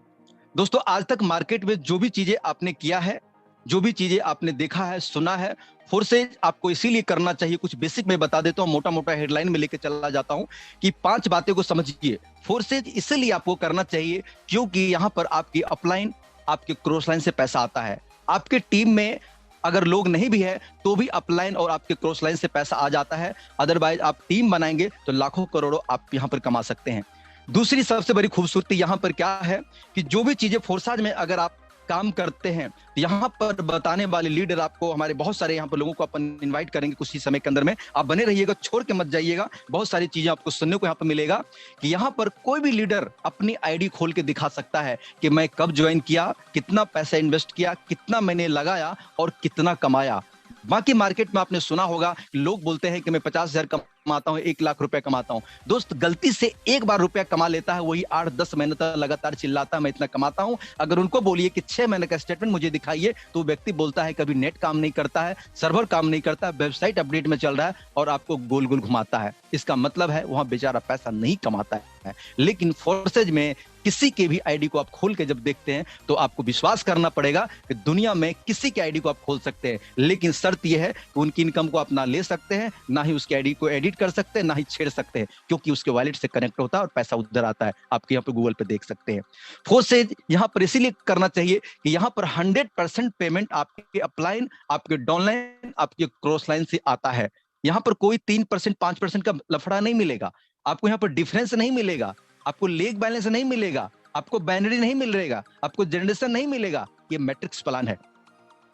दोस्तों, आज तक मार्केट में जो भी चीजें आपने किया है, जो भी चीजें आपने देखा है, सुना है, फोर्सेज आपको इसीलिए करना चाहिए। कुछ बेसिक मैं बता देता हूं, मोटा मोटा हेडलाइन में लेके चला जाता हूं कि 5 बातें को समझिए। फोर्सेज इसलिए आपको करना चाहिए क्योंकि यहां पर आपकी अपलाइन, आपके क्रॉस लाइन से पैसा आता है। आपके टीम में अगर लोग नहीं भी है तो भी अपलाइन और आपके क्रॉस लाइन से पैसा आ जाता है। अदरवाइज आप टीम बनाएंगे तो लाखों करोड़ों आप यहां पर कमा सकते हैं। दूसरी सबसे बड़ी खूबसूरती यहां पर क्या है कि जो भी चीजें फोर्सेज में अगर आप काम करते हैं, यहाँ पर बताने वाले लीडर आपको, हमारे बहुत सारे यहाँ पर लोगों को अपन इनवाइट करेंगे कुछ ही समय के अंदर में। आप बने रहिएगा, छोड़ के मत जाइएगा। बहुत सारी चीजें आपको सुनने को यहाँ पर मिलेगा कि यहाँ पर कोई भी लीडर अपनी आईडी खोल के दिखा सकता है कि मैं कब ज्वाइन किया, कितना पैसा इन्वेस्ट किया, कितना मैंने लगाया और कितना कमाया। बाकी मार्केट में आपने सुना होगा लोग बोलते हैं कि मैं 50,000 कमाता हूं, 1 लाख रुपया कमाता हूं। दोस्त, गलती से एक बार रुपया कमा लेता है, वही 8-10 महीने तक लगातार चिल्लाता है मैं इतना कमाता हूं। अगर उनको बोलिए कि 6 महीने का स्टेटमेंट मुझे दिखाइए तो व्यक्ति बोलता है कभी नेट काम नहीं करता है, सर्वर काम नहीं करता, वेबसाइट अपडेट में चल रहा है और आपको गोल गोल घुमाता है। इसका मतलब है वहां बेचारा पैसा नहीं कमाता है। लेकिन फोर्सेज में किसी के भी आईडी को आप खोल के जब देखते हैं तो आपको विश्वास करना पड़ेगा कि दुनिया में किसी की आईडी को आप खोल सकते हैं, लेकिन शर्त यह है कि उनकी इनकम को आप ना ले सकते हैं, ना ही उसकी आईडी को एडिट कर सकते हैं, ना ही छेड़ सकते हैं, क्योंकि उसके वॉलेट से कनेक्ट होता है और पैसा उधर आता है। आपके यहाँ पे गूगल पे देख सकते हैं। फोर्सेज यहाँ पर इसीलिए करना चाहिए कि यहाँ पर 100% पेमेंट आपके अपलाइन, आपके डाउनलाइन, आपके क्रॉस लाइन से आता है। यहाँ पर कोई 3%, 5% का लफड़ा नहीं मिलेगा। आपको यहाँ पर डिफरेंस नहीं मिलेगा, आपको लेग बैलेंस नहीं मिलेगा, आपको बाइनरी नहीं मिलेगा, आपको जनरेशन नहीं मिलेगा। ये मैट्रिक्स प्लान है।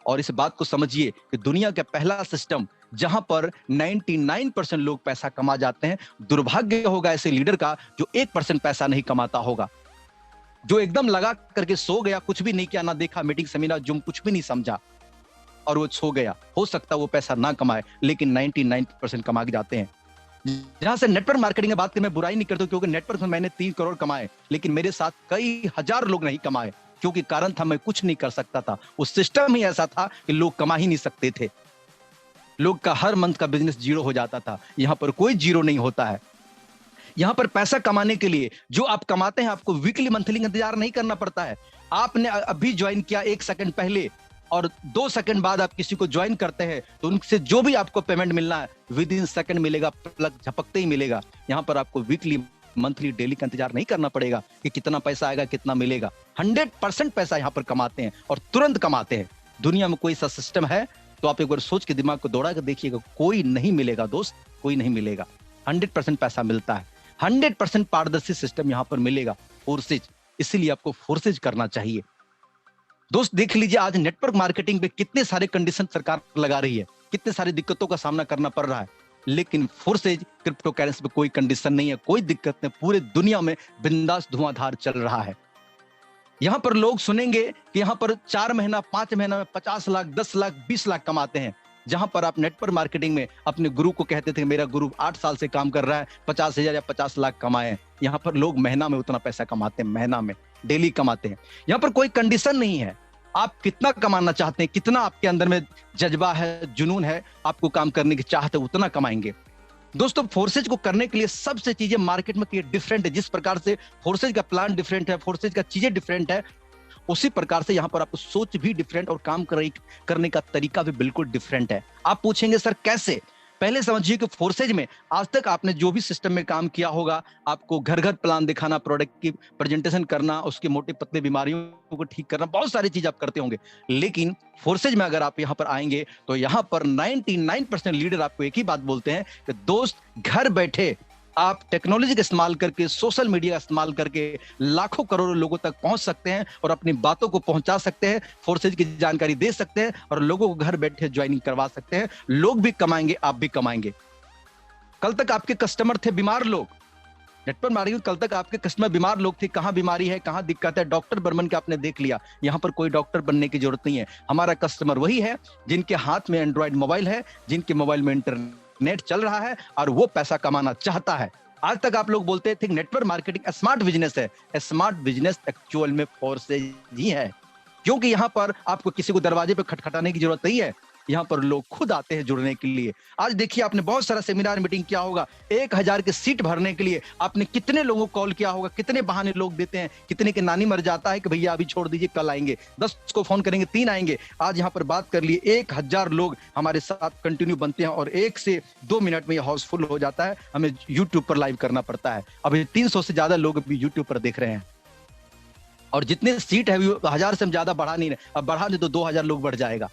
और इस बात को समझिए कि दुनिया का पहला सिस्टम जहां पर 99% लोग पैसा कमा जाते हैं। दुर्भाग्य होगा ऐसे लीडर का जो 1% पैसा नहीं कमाता होगा, जो एकदम लगा करके सो गया, कुछ भी नहीं किया, ना देखा मीटिंग सेमिनार जूम, कुछ भी नहीं समझा और वो सो गया। हो सकता है वो पैसा ना कमाए, लेकिन 99% कमा के जाते हैं। जहां से नेटवर्क मार्केटिंग की बात की मैं बुराई नहीं करता, क्योंकि नेटवर्क में मैंने 3 करोड़ कमाए, लेकिन मेरे साथ कई हजार लोग नहीं कमाए, क्योंकि कारण था मैं कुछ नहीं कर सकता था। उस सिस्टम ही ऐसा था कि लोग कमा ही नहीं सकते थे। लोग का हर मंथ का बिजनेस जीरो हो जाता था। यहां पर कोई जीरो नहीं होता है। यहां पर पैसा कमाने के लिए जो आप कमाते हैं, आपको वीकली मंथली इंतजार नहीं करना पड़ता है। आपने अभी ज्वाइन किया 1 सेकंड पहले और 2 सेकंड बाद आप किसी को ज्वाइन करते हैं तो उनसे जो भी आपको पेमेंट मिलना है विद इन सेकंड मिलेगा, प्लग झपकते ही मिलेगा। यहां पर आपको वीकली, मंथली, डेली का इंतजार नहीं करना पड़ेगा कि कितना पैसा आएगा, कितना मिलेगा। 100% पैसा यहां पर कमाते हैं और तुरंत कमाते हैं। दुनिया में कोई सा सिस्टम है तो आप एक बार सोच के दिमाग को दौड़ा के देखिएगा, कोई नहीं मिलेगा दोस्त, कोई नहीं मिलेगा। 100% पैसा मिलता है, 100% पारदर्शी सिस्टम यहां पर मिलेगा। फोर्सेज, इसीलिए आपको फोर्सेज करना चाहिए। दोस्त, देख लीजिए आज नेटवर्क मार्केटिंग पे कितने सारे कंडीशन सरकार लगा रही है, कितने सारी दिक्कतों का सामना करना पड़ रहा है, लेकिन फोर्सेज क्रिप्टो करेंसी पे कोई कंडीशन नहीं है, कोई दिक्कत नहीं। पूरे दुनिया में बिंदास धुआंधार चल रहा है। यहां पर लोग सुनेंगे कि यहां पर 4 महीना 5 महीना में 50 लाख, 10 लाख, 20 लाख कमाते हैं। जहां पर आप नेटवर्क मार्केटिंग में अपने गुरु को कहते थे मेरा गुरु 8 साल से काम कर रहा है, 50,000 या 50 लाख कमाए। यहां पर लोग महीना में उतना पैसा कमाते हैं, महीना में, डेली कमाते हैं। यहां पर कोई कंडीशन नहीं है। आप कितना कमाना चाहते हैं, कितना आपके अंदर में जज्बा है, जुनून है, आपको काम करने की चाहत है, उतना कमाएंगे। दोस्तों फोर्सेज को करने के लिए सबसे चीजें मार्केट में डिफरेंट है। जिस प्रकार से फोर्सेज का प्लान डिफरेंट है, फोर्सेज का चीजें डिफरेंट है, उसी प्रकार से यहां पर आपको सोच भी डिफरेंट और काम करने का तरीका भी बिल्कुल डिफरेंट है। आप पूछेंगे सर कैसे? पहले समझिए कि फोर्सेज में आज तक आपने जो भी सिस्टम में काम किया होगा, आपको घर घर प्लान दिखाना, प्रोडक्ट की प्रेजेंटेशन करना, उसके मोटे पतले बीमारियों को ठीक करना, बहुत सारी चीज आप करते होंगे। लेकिन फोर्सेज में अगर आप यहां पर आएंगे तो यहां पर 99% लीडर आपको एक ही बात बोलते हैं कि दोस्त घर बैठे आप टेक्नोलॉजी का इस्तेमाल करके, सोशल मीडिया का इस्तेमाल करके लाखों करोड़ों लोगों तक पहुंच सकते हैं और अपनी बातों को पहुंचा सकते हैं, फोर्सेज की जानकारी दे सकते हैं और लोगों को घर बैठे ज्वाइनिंग करवा सकते हैं। लोग भी कमाएंगे, आप भी कमाएंगे। कल तक आपके कस्टमर थे बीमार लोग, नेटवर्क मार्केटिंग कल तक आपके कस्टमर बीमार लोग थे। कहां बीमारी है, कहां दिक्कत है, डॉक्टर बन के आपने देख लिया। यहां पर कोई डॉक्टर बनने की जरूरत नहीं है। हमारा कस्टमर वही है जिनके हाथ में एंड्रॉइड मोबाइल है, जिनके मोबाइल में इंटरनेट चल रहा है और वो पैसा कमाना चाहता है। आज तक आप लोग बोलते थे नेटवर्क मार्केटिंग स्मार्ट बिजनेस है। स्मार्ट बिजनेस एक्चुअल में फोर्सेज ही है, क्योंकि यहां पर आपको किसी को दरवाजे पे खटखटाने की जरूरत नहीं है। यहाँ पर लोग खुद आते हैं जुड़ने के लिए। आज देखिए आपने बहुत सारा सेमिनार मीटिंग किया होगा, 1000 के सीट भरने के लिए आपने कितने लोगों को कॉल किया होगा, कितने बहाने लोग देते हैं, कितने के नानी मर जाता है कि भैया अभी छोड़ दीजिए कल आएंगे, 10 को फोन करेंगे 3 आएंगे। आज यहाँ पर बात कर लिए 1000 लोग हमारे साथ कंटिन्यू बनते हैं और 1 से 2 मिनट में यह हाउस फुल हो जाता है। हमें यूट्यूब पर लाइव करना पड़ता है। अभी 300 से ज्यादा लोग अभी यूट्यूब पर देख रहे हैं और जितने सीट है 1000 से हम ज्यादा बढ़ा नहीं रहे। अब बढ़ा दे तो 2000 लोग बढ़ जाएगा।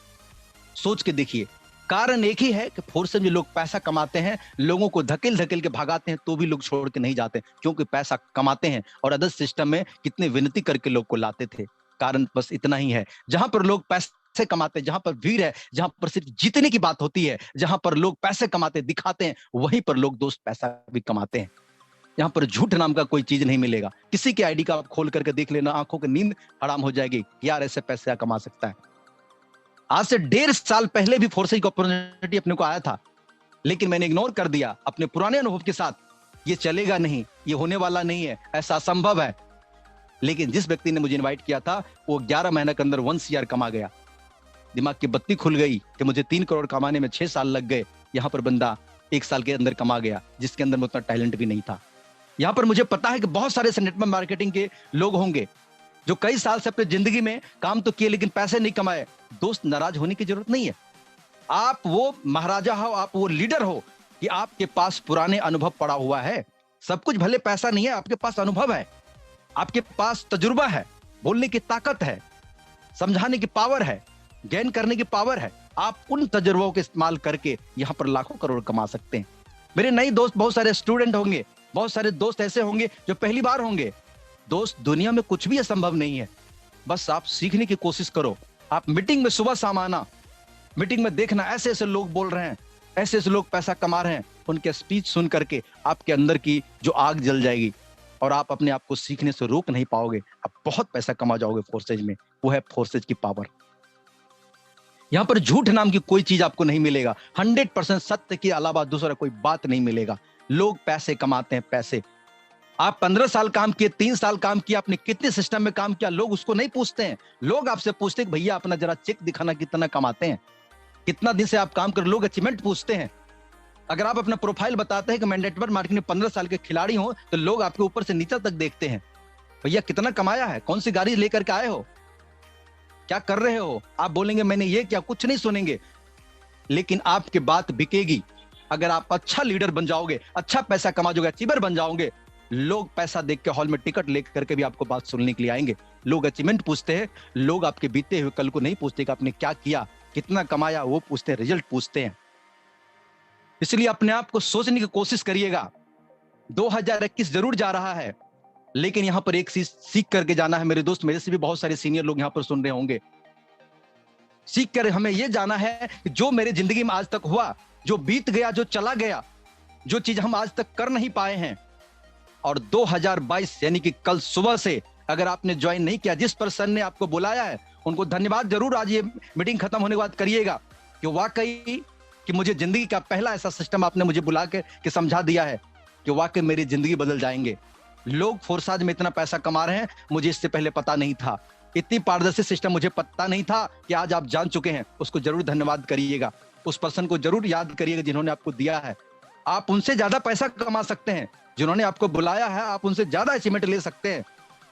सोच के देखिए, कारण एक ही है कि फोर्सेज में लोग पैसा कमाते हैं, लोगों को धकेल धकेल के भगाते हैं तो भी लोग छोड़ के नहीं जाते, क्योंकि पैसा कमाते हैं। और अदर सिस्टम में कितने विनती करके लोग को लाते थे। कारण बस इतना ही है, जहां पर लोग पैसे कमाते हैं, जहां पर भीड़ है, जहां पर सिर्फ जीतने की बात होती है, जहां पर लोग पैसे कमाते दिखाते हैं, वहीं पर लोग दोस्त पैसा भी कमाते हैं। यहाँ पर झूठ नाम का कोई चीज नहीं मिलेगा। किसी की आईडी का आप खोल करके देख लेना, आंखों की नींद हराम हो जाएगी, यार ऐसे पैसे कमा सकता है। आज से 1.5 साल पहले भी फोर्सेज की अपॉर्चुनिटी अपने को आया था, लेकिन मैंने इग्नोर कर दिया अपने पुराने अनुभव के साथ। ये चलेगा नहीं, ये होने वाला नहीं है, ऐसा असंभव है। लेकिन जिस व्यक्ति ने मुझे इनवाइट किया था वो 11 महीने के अंदर 1 CR कमा गया। दिमाग की बत्ती खुल गई कि मुझे 3 करोड़ कमाने में 6 साल लग गए। यहाँ पर बंदा 1 साल के अंदर कमा गया, जिसके अंदर में उतना टैलेंट भी नहीं था। यहाँ पर मुझे पता है कि बहुत सारे नेटवर्क मार्केटिंग के लोग होंगे जो कई साल से अपनी जिंदगी में काम तो किए लेकिन पैसे नहीं कमाए। दोस्त, नाराज होने की जरूरत नहीं है। आप वो महाराजा हो, आप वो लीडर हो कि आपके पास पुराने अनुभव पड़ा हुआ है। सब कुछ भले पैसा नहीं है, आपके पास अनुभव है, आपके पास तजुर्बा है, बोलने की ताकत है, समझाने की पावर है, गेन करने की पावर है। आप उन तजुर्बों के इस्तेमाल करके यहां पर लाखों करोड़ कमा सकते हैं। मेरे नए दोस्त बहुत सारे स्टूडेंट होंगे, बहुत सारे दोस्त ऐसे होंगे जो पहली बार होंगे। दोस्त, दुनिया में कुछ भी असंभव नहीं है, बस आप सीखने की कोशिश करो। आप मीटिंग में सुबह शाम आना, मीटिंग में देखना ऐसे ऐसे लोग बोल रहे हैं, ऐसे ऐसे लोग पैसा कमा रहे हैं, उनके स्पीच सुन करके आपके अंदर की जो आग जल जाएगी और आप अपने आप को सीखने से रोक नहीं पाओगे। आप बहुत पैसा कमा जाओगे फोर्सेज में। वो है फोर्सेज की पावर। यहां पर झूठ नाम की कोई चीज आपको नहीं मिलेगा। 100% सत्य के अलावा दूसरा कोई बात नहीं मिलेगा। लोग पैसे कमाते हैं, पैसे। आप 15 साल काम किए, 3 साल काम किया, आपने कितने सिस्टम में काम किया, लोग उसको नहीं पूछते हैं। लोग आपसे पूछते हैं भैया अपना जरा चेक दिखाना, कितना कमाते हैं, कितना दिन से आप काम कर। लोग अचीवमेंट पूछते हैं। अगर आप अपना प्रोफाइल बताते हैं कि मैं नेटवर्क मार्केटिंग में 15 साल के खिलाड़ी हूं, तो लोग आपके ऊपर से नीचे तक देखते हैं, भैया कितना कमाया है, कौन सी गाड़ी लेकर के आए हो, क्या कर रहे हो। आप बोलेंगे मैंने ये क्या, कुछ नहीं सुनेंगे, लेकिन आपकी बात बिकेगी। अगर आप अच्छा लीडर बन जाओगे, अच्छा पैसा कमा जाओगे, अचीवर बन जाओगे, लोग पैसा देख के हॉल में टिकट लेकर के भी आपको बात सुनने के लिए आएंगे। लोग अचीवमेंट पूछते हैं, लोग आपके बीते हुए कल को नहीं पूछते कि आपने क्या किया, कितना कमाया, वो पूछते हैं, रिजल्ट पूछते हैं। इसलिए अपने आप को सोचने की कोशिश करिएगा। 2021 जरूर जा रहा है, लेकिन यहां पर एक चीज सीख करके जाना है मेरे दोस्त। मेरे से भी बहुत सारे सीनियर लोग यहां पर सुन रहे होंगे। सीख कर हमें यह जाना है कि जो मेरे जिंदगी में आज तक हुआ, जो बीत गया, जो चला गया, जो चीज हम आज तक कर नहीं पाए हैं, और 2022 यानी कि कल सुबह से अगर आपने ज्वाइन नहीं किया, जिस पर्सन ने आपको बुलाया है उनको धन्यवाद जरूर आज ये मीटिंग खत्म होने के बाद करिएगा कि वाकई कि मुझे जिंदगी का पहला ऐसा सिस्टम आपने मुझे बुला के समझा दिया है कि वाकई मेरी जिंदगी बदल जाएंगे। लोग फोर्साज में इतना पैसा कमा रहे हैं, मुझे इससे पहले पता नहीं था। इतनी पारदर्शी सिस्टम मुझे पता नहीं था कि आज आप जान चुके हैं। उसको जरूर धन्यवाद करिएगा, उस पर्सन को जरूर याद करिएगा जिन्होंने आपको दिया है। आप उनसे ज्यादा पैसा कमा सकते हैं, जिन्होंने आपको बुलाया है आप उनसे ज्यादा अचीवमेंट ले सकते हैं।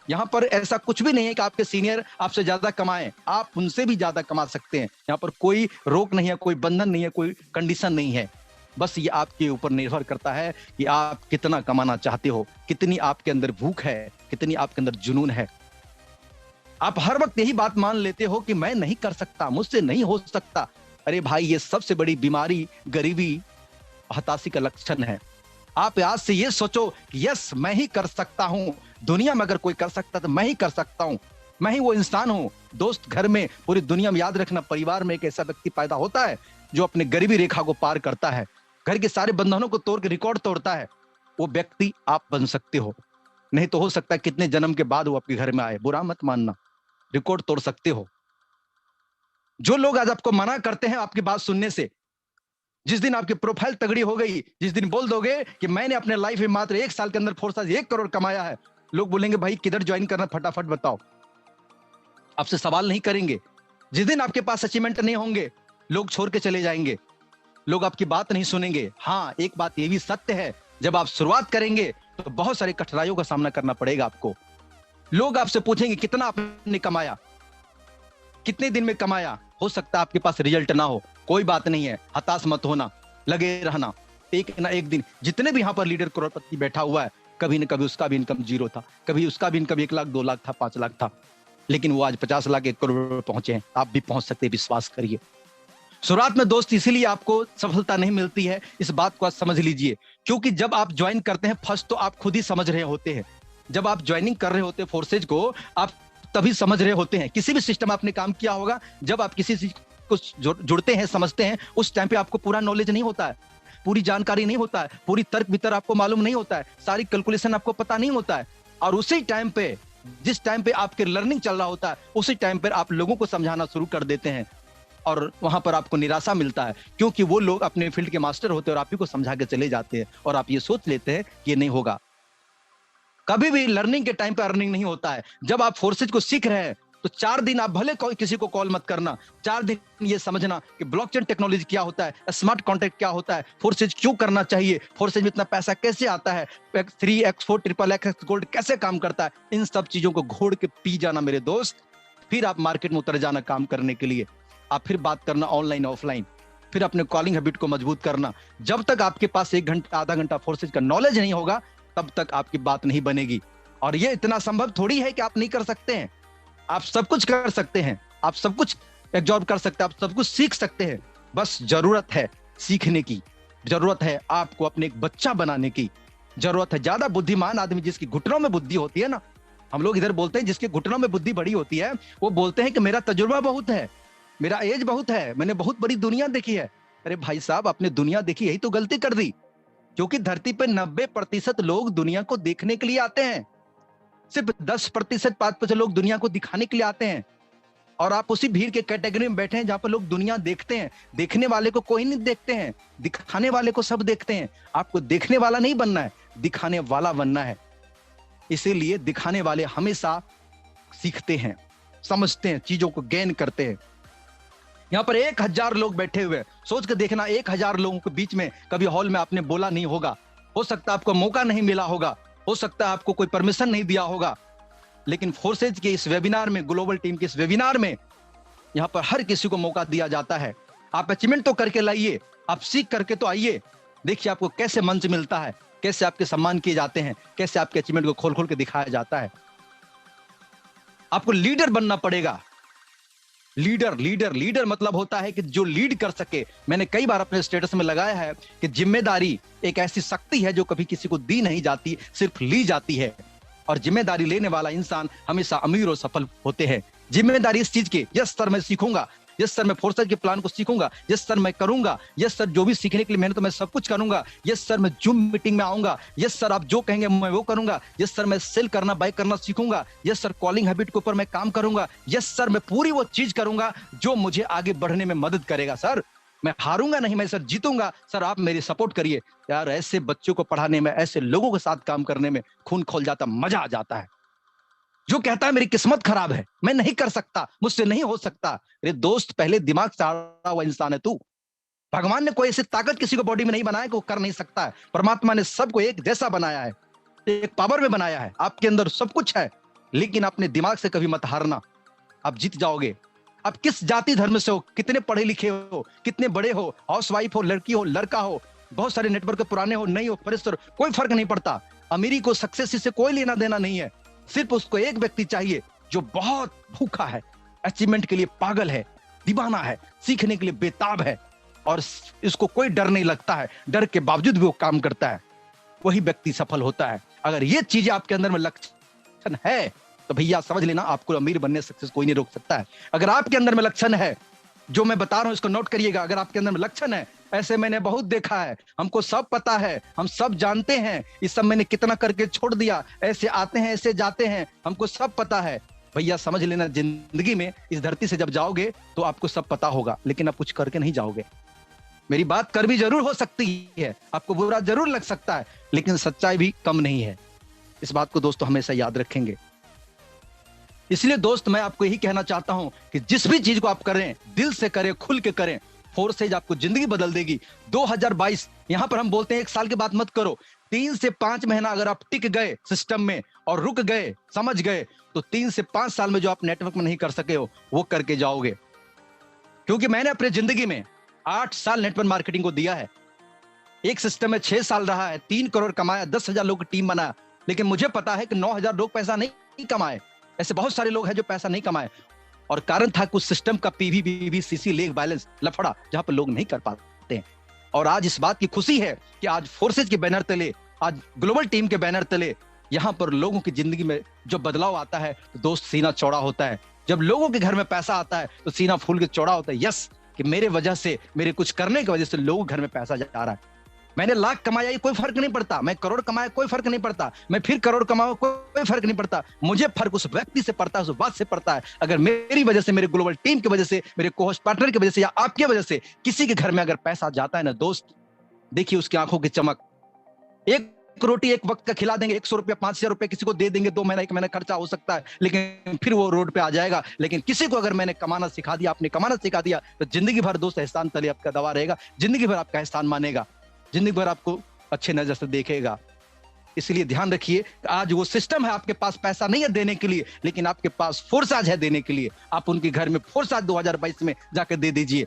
यहाँ पर ऐसा कुछ भी नहीं है कि आपके सीनियर आपसे ज्यादा कमाएं, आप उनसे भी ज्यादा कमा सकते हैं। यहाँ पर कोई रोक नहीं है, कोई बंधन नहीं है, कोई कंडीशन नहीं है। बस ये आपके ऊपर निर्भर करता है कि आप कितना कमाना चाहते हो, कितनी आपके अंदर भूख है, कितनी आपके अंदर जुनून है। आप हर वक्त यही बात मान लेते हो कि मैं नहीं कर सकता, मुझसे नहीं हो सकता। अरे भाई, ये सबसे बड़ी बीमारी गरीबी, हताशी का लक्षण है। आप आज से ये सोचो कि यस, मैं ही कर सकता हूं। दुनिया में अगर कोई कर सकता तो मैं ही कर सकता हूं। मैं ही वो इंसान हूं। दोस्त, घर में, पूरी दुनिया में याद रखना, परिवार में एक ऐसा व्यक्ति पैदा होता है जो अपने गरीबी रेखा को पार करता है, घर के सारे बंधनों को तोड़ के रिकॉर्ड तोड़ता है। वो व्यक्ति आप बन सकते हो। नहीं तो हो सकता है कितने जन्म के बाद वो आपके घर में आए, बुरा मत मानना। रिकॉर्ड तोड़ सकते हो। जो लोग आज आपको मना करते हैं आपकी बात सुनने से, जिस दिन आपकी प्रोफाइल तगड़ी हो गई, जिस दिन बोल दोगे कि मैंने अपने लाइफ में मात्र 1 साल के अंदर फोर्स 1 करोड़ कमाया है, लोग बोलेंगे भाई किधर ज्वाइन करना, फटाफट बताओ। आपसे सवाल नहीं करेंगे। जिस दिन आपके पास अचीवमेंट नहीं होंगे, लोग छोड़ के चले जाएंगे, लोग आपकी बात नहीं सुनेंगे। हाँ, एक बात ये भी सत्य है, जब आप शुरुआत करेंगे तो बहुत सारी कठिनाइयों का सामना करना पड़ेगा आपको। लोग आपसे पूछेंगे कितना आपने कमाया, कितने दिन में कमाया। हो सकता है आपके पास रिजल्ट ना हो, कोई बात नहीं है, हताश मत होना, लगे रहना। एक ना एक दिन, जितने भी यहाँ पर लीडर करोड़पति बैठा हुआ है, कभी न कभी उसका भी इनकम 0 था, कभी उसका भी इनकम 1 लाख 2 लाख था, 5 लाख था, लेकिन वो आज 50 लाख 1 करोड़ पहुंचे हैं। आप भी पहुंच सकते हैं, विश्वास करिए। शुरुआत में दोस्त इसीलिए आपको सफलता नहीं मिलती है, इस बात को आज समझ लीजिए। क्योंकि जब आप ज्वाइन करते हैं फर्स्ट, तो आप खुद ही समझ रहे होते हैं। जब आप ज्वाइनिंग कर रहे होते हैं फोर्सेज को, आप तभी समझ रहे होते हैं। किसी भी सिस्टम आपने काम किया होगा, जब आप किसी चीज को जुड़ते हैं, समझते हैं, उस टाइम पे आपको पूरा नॉलेज नहीं होता है, पूरी जानकारी नहीं होता है, पूरी तर्क वितर्क आपको मालूम नहीं होता है, सारी कैलकुलेशन आपको पता नहीं होता है। और उसी टाइम पे, जिस टाइम पे आपके लर्निंग चल रहा होता है, उसी टाइम पर आप लोगों को समझाना शुरू कर देते हैं, और वहां पर आपको निराशा मिलता है, क्योंकि वो लोग अपने फील्ड के मास्टर होते हैं और आप ही को समझा के चले जाते हैं, और आप ये सोच लेते हैं कि ये नहीं होगा। कभी भी लर्निंग के टाइम पे अर्निंग नहीं होता है। जब आप फोर्सेज को सीख रहे हैं, तो 4 दिन आप भले किसी को कॉल मत करना, 4 दिन ये समझना कि ब्लॉकचेन टेक्नोलॉजी क्या होता है, स्मार्ट कॉन्ट्रैक्ट क्या होता है, फोर्सेज क्यों करना चाहिए, फोर्सेज में इतना पैसा कैसे आता है, X3 X4 triple X gold कैसे काम करता है। इन सब चीजों को घोड़ के पी जाना मेरे दोस्त, फिर आप मार्केट में उतर जाना काम करने के लिए। आप फिर बात करना ऑनलाइन ऑफलाइन, फिर अपने कॉलिंग हैबिट को मजबूत करना। जब तक आपके पास 1 घंटा आधा घंटा फोर्सेज का नॉलेज नहीं होगा, तब तक आपकी बात नहीं बनेगी। और ये इतना संभव थोड़ी है कि आप नहीं कर सकते हैं। आप सब कुछ कर सकते हैं, आप सब कुछ एब्जॉर्ब कर सकते हैं, आप सब कुछ सीख सकते हैं। बस जरूरत है सीखने की, जरूरत है आपको अपने एक बच्चा बनाने की, जरूरत है। ज्यादा बुद्धिमान आदमी जिसकी घुटनों में बुद्धि होती है ना, हम लोग इधर बोलते हैं जिसके घुटनों में बुद्धि बड़ी होती है, वो बोलते हैं कि मेरा तजुर्बा बहुत है, मेरा एज बहुत है, मैंने बहुत बड़ी दुनिया देखी है। अरे भाई साहब, आपने दुनिया देखी, यही तो गलती कर दी। क्योंकि धरती पे 90% लोग दुनिया को देखने के लिए आते हैं, सिर्फ 10% 5% लोग दुनिया को दिखाने के लिए आते हैं। और आप उसी भीड़ के कैटेगरी में बैठे हैं जहां पर लोग दुनिया देखते हैं। देखने वाले को कोई नहीं देखते हैं, दिखाने वाले को सब देखते हैं। आपको देखने वाला नहीं बनना है, दिखाने वाला बनना है। इसीलिए दिखाने वाले हमेशा सीखते हैं, समझते हैं, चीजों को गेन करते हैं। यहाँ पर 1000 लोग बैठे हुए, सोच के देखना, 1000 लोगों के बीच में कभी हॉल में आपने बोला नहीं होगा, हो सकता है आपको मौका नहीं मिला होगा, हो सकता है आपको कोई परमिशन नहीं दिया होगा, लेकिन फोर्सेज के इस वेबिनार में, ग्लोबल टीम के इस वेबिनार में, यहाँ पर हर किसी को मौका दिया जाता है। आप अचीवमेंट तो करके लाइए, आप सीख करके तो आइए। देखिए आपको कैसे मंच मिलता है, कैसे आपके सम्मान किए जाते हैं, कैसे आपके अचीवमेंट को खोल खोल के दिखाया जाता है। आपको लीडर बनना पड़ेगा। लीडर लीडर लीडर मतलब होता है कि जो लीड कर सके। मैंने कई बार अपने स्टेटस में लगाया है कि जिम्मेदारी एक ऐसी शक्ति है जो कभी किसी को दी नहीं जाती, सिर्फ ली जाती है। और जिम्मेदारी लेने वाला इंसान हमेशा अमीर और सफल होते हैं। जिम्मेदारी इस चीज की, यस सर मैं सीखूंगा, यस सर मैं फोर्सेज के प्लान को सीखूंगा, यस सर मैं करूंगा, यस सर जो भी सीखने के लिए मेहनत मैं सब कुछ करूंगा, यस सर मैं जूम मीटिंग में आऊंगा, यस सर आप जो कहेंगे मैं वो करूंगा, यस सर मैं सेल करना बाय करना सीखूंगा, यस सर कॉलिंग हैबिट के ऊपर मैं काम करूंगा, यस सर मैं पूरी वो चीज करूंगा जो मुझे आगे बढ़ने में मदद करेगा। सर मैं हारूंगा नहीं, मैं सर जीतूंगा, सर आप मेरी सपोर्ट करिए। यार ऐसे बच्चों को पढ़ाने में, ऐसे लोगों के साथ काम करने में खून खोल जाता, मजा आ जाता है। जो कहता है मेरी किस्मत खराब है, मैं नहीं कर सकता, मुझसे नहीं हो सकता, अरे दोस्त पहले दिमाग से आड़ा हुआ इंसान है तू। भगवान ने कोई ऐसी ताकत किसी को बॉडी में नहीं बनाया कि वो कर नहीं सकता है। परमात्मा ने सबको एक जैसा बनाया है, एक पावर में बनाया है। आपके अंदर सब कुछ है, लेकिन अपने दिमाग से कभी मत हारना, आप जीत जाओगे। आप किस जाति धर्म से हो, कितने पढ़े लिखे हो, कितने बड़े हो, हाउसवाइफ हो, लड़की हो, लड़का हो, बहुत सारे नेटवर्क पुराने हो, नहीं हो, परिस्थिति, कोई फर्क नहीं पड़ता। अमीरी को सक्सेस से कोई लेना देना नहीं है। सिर्फ उसको एक व्यक्ति चाहिए जो बहुत भूखा है, अचीवमेंट के लिए पागल है, दीवाना है, सीखने के लिए बेताब है, और इसको कोई डर नहीं लगता है, डर के बावजूद भी वो काम करता है, वही व्यक्ति सफल होता है। अगर ये चीजें आपके अंदर में लक्षण है तो भैया समझ लेना, आपको अमीर बनने से सक्सेस कोई नहीं रोक सकता है। अगर आपके अंदर में लक्षण है, जो मैं बता रहा हूं इसको नोट करिएगा, अगर आपके अंदर में लक्षण है, ऐसे मैंने बहुत देखा है, हमको सब पता है, हम सब जानते हैं, इस सब मैंने कितना करके छोड़ दिया, ऐसे आते हैं ऐसे जाते हैं, हमको सब पता है। भैया समझ लेना, जिंदगी में इस धरती से जब जाओगे तो आपको सब पता होगा, लेकिन आप कुछ करके नहीं जाओगे। मेरी बात कड़वी जरूर हो सकती है, आपको बुरा जरूर लग सकता है, लेकिन सच्चाई भी कम नहीं है। इस बात को दोस्तों हमेशा याद रखेंगे। इसलिए दोस्त मैं आपको यही कहना चाहता हूं कि जिस भी चीज को आप करें, दिल से करें, खुल के करें, फोर्सेज आपको जिंदगी बदल देगी। 2022 यहां पर हम बोलते हैं एक साल के बाद मत करो, 3 से 5 महीना अगर आप टिक गए सिस्टम में और रुक गए, समझ गए, तो 3 से 5 साल में जो आप नेटवर्क में नहीं कर सके हो वो करके जाओगे। क्योंकि मैंने अपनी जिंदगी में 8 साल नेटवर्क मार्केटिंग को दिया है। एक सिस्टम में 6 साल रहा है, 3 करोड़ कमाया, 10,000 लोग की टीम बनाया, लेकिन मुझे पता है कि 9,000 लोग पैसा नहीं कमाए। ऐसे बहुत सारे लोग हैं जो पैसा नहीं कमाए, और कारण था कुछ सिस्टम का पीवी सीसी लेग बैलेंस लफड़ा, जहां पर लोग नहीं कर पाते हैं। और आज इस बात की खुशी है कि आज फोर्सेज के बैनर तले, आज ग्लोबल टीम के बैनर तले, यहां पर लोगों की जिंदगी में जो बदलाव आता है तो दोस्त सीना चौड़ा होता है। जब लोगों के घर में पैसा आता है तो सीना फूल के चौड़ा होता है, यस, कि मेरे वजह से, मेरे कुछ करने की वजह से लोगों के घर में पैसा जा रहा है। मैंने लाख कमाया ये कोई फर्क नहीं पड़ता, मैं करोड़ कमाया कोई फर्क नहीं पड़ता, मैं फिर करोड़ कमाऊं कोई फर्क नहीं पड़ता। मुझे फर्क उस व्यक्ति से पड़ता है, उस बात से पड़ता है, अगर मेरी वजह से, मेरे ग्लोबल टीम की वजह से, मेरे को-होस्ट पार्टनर की वजह से, या आपकी वजह से किसी के घर में अगर पैसा जाता है ना दोस्त, देखिए उसकी आंखों की चमक। एक रोटी एक वक्त का खिला देंगे, 100 रुपया 5,000 रुपया किसी को दे देंगे, 2 महीना 1 महीना खर्चा हो सकता है, लेकिन फिर वो रोड पे आ जाएगा। लेकिन किसी को अगर मैंने कमाना सिखा दिया, आपने कमाना सिखा दिया, तो जिंदगी भर दोस्त एहसान तले आपका दबा रहेगा, जिंदगी भर आपका एहसान मानेगा, जिंदगी भर आपको अच्छे नजर से देखेगा। इसलिए ध्यान रखिए, आज वो सिस्टम है, आपके पास पैसा नहीं है देने के लिए, लेकिन आपके पास फोर्स आज है देने के लिए। आप उनके घर में फोर्स आज 2022 में जाकर दे दीजिए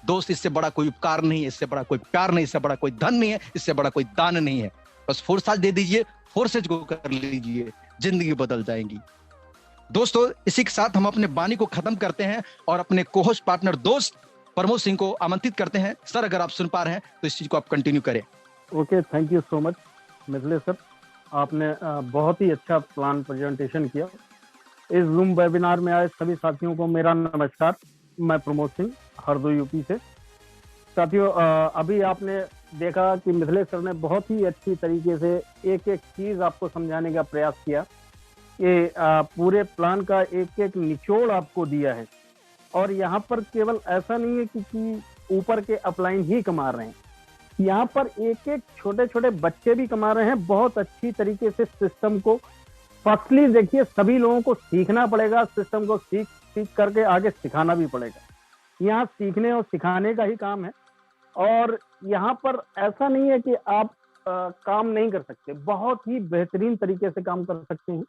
दोस्त। इससे बड़ा कोई उपकार नहीं है, इससे बड़ा कोई प्यार नहीं, इससे बड़ा कोई धन नहीं है, इससे बड़ा कोई दान नहीं है। बस फोर्स आज दे दीजिए, फोर्सेज को कर लीजिए, जिंदगी बदल जाएंगी। दोस्तों इसी के साथ हम अपने वाणी को खत्म करते हैं और अपने को-होस्ट पार्टनर दोस्त प्रमोद सिंह को आमंत्रित करते हैं। सर अगर आप सुन पा रहे हैं तो इस चीज को आप कंटिन्यू करें। Okay, thank you so much Mithilesh sir, आपने बहुत ही अच्छा प्लान प्रेजेंटेशन किया। इस जूम वेबिनार में आए सभी साथियों को मेरा नमस्कार। मैं प्रमोद सिंह, हरदोई यूपी से। साथियों, अभी आपने देखा कि मिथिलेश सर ने बहुत ही अच्छी तरीके से एक एक चीज आपको समझाने का प्रयास किया कि पूरे प्लान का एक एक निचोड़ आपको दिया है। और यहाँ पर केवल ऐसा नहीं है कि ऊपर के अपलाइन ही कमा रहे हैं, यहाँ पर एक एक छोटे छोटे बच्चे भी कमा रहे हैं बहुत अच्छी तरीके से सिस्टम को। फर्स्टली देखिए, सभी लोगों को सीखना पड़ेगा, सिस्टम को सीख करके आगे सिखाना भी पड़ेगा। यहाँ सीखने और सिखाने का ही काम है। और यहाँ पर ऐसा नहीं है कि आप काम नहीं कर सकते, बहुत ही बेहतरीन तरीके से काम कर सकते हैं।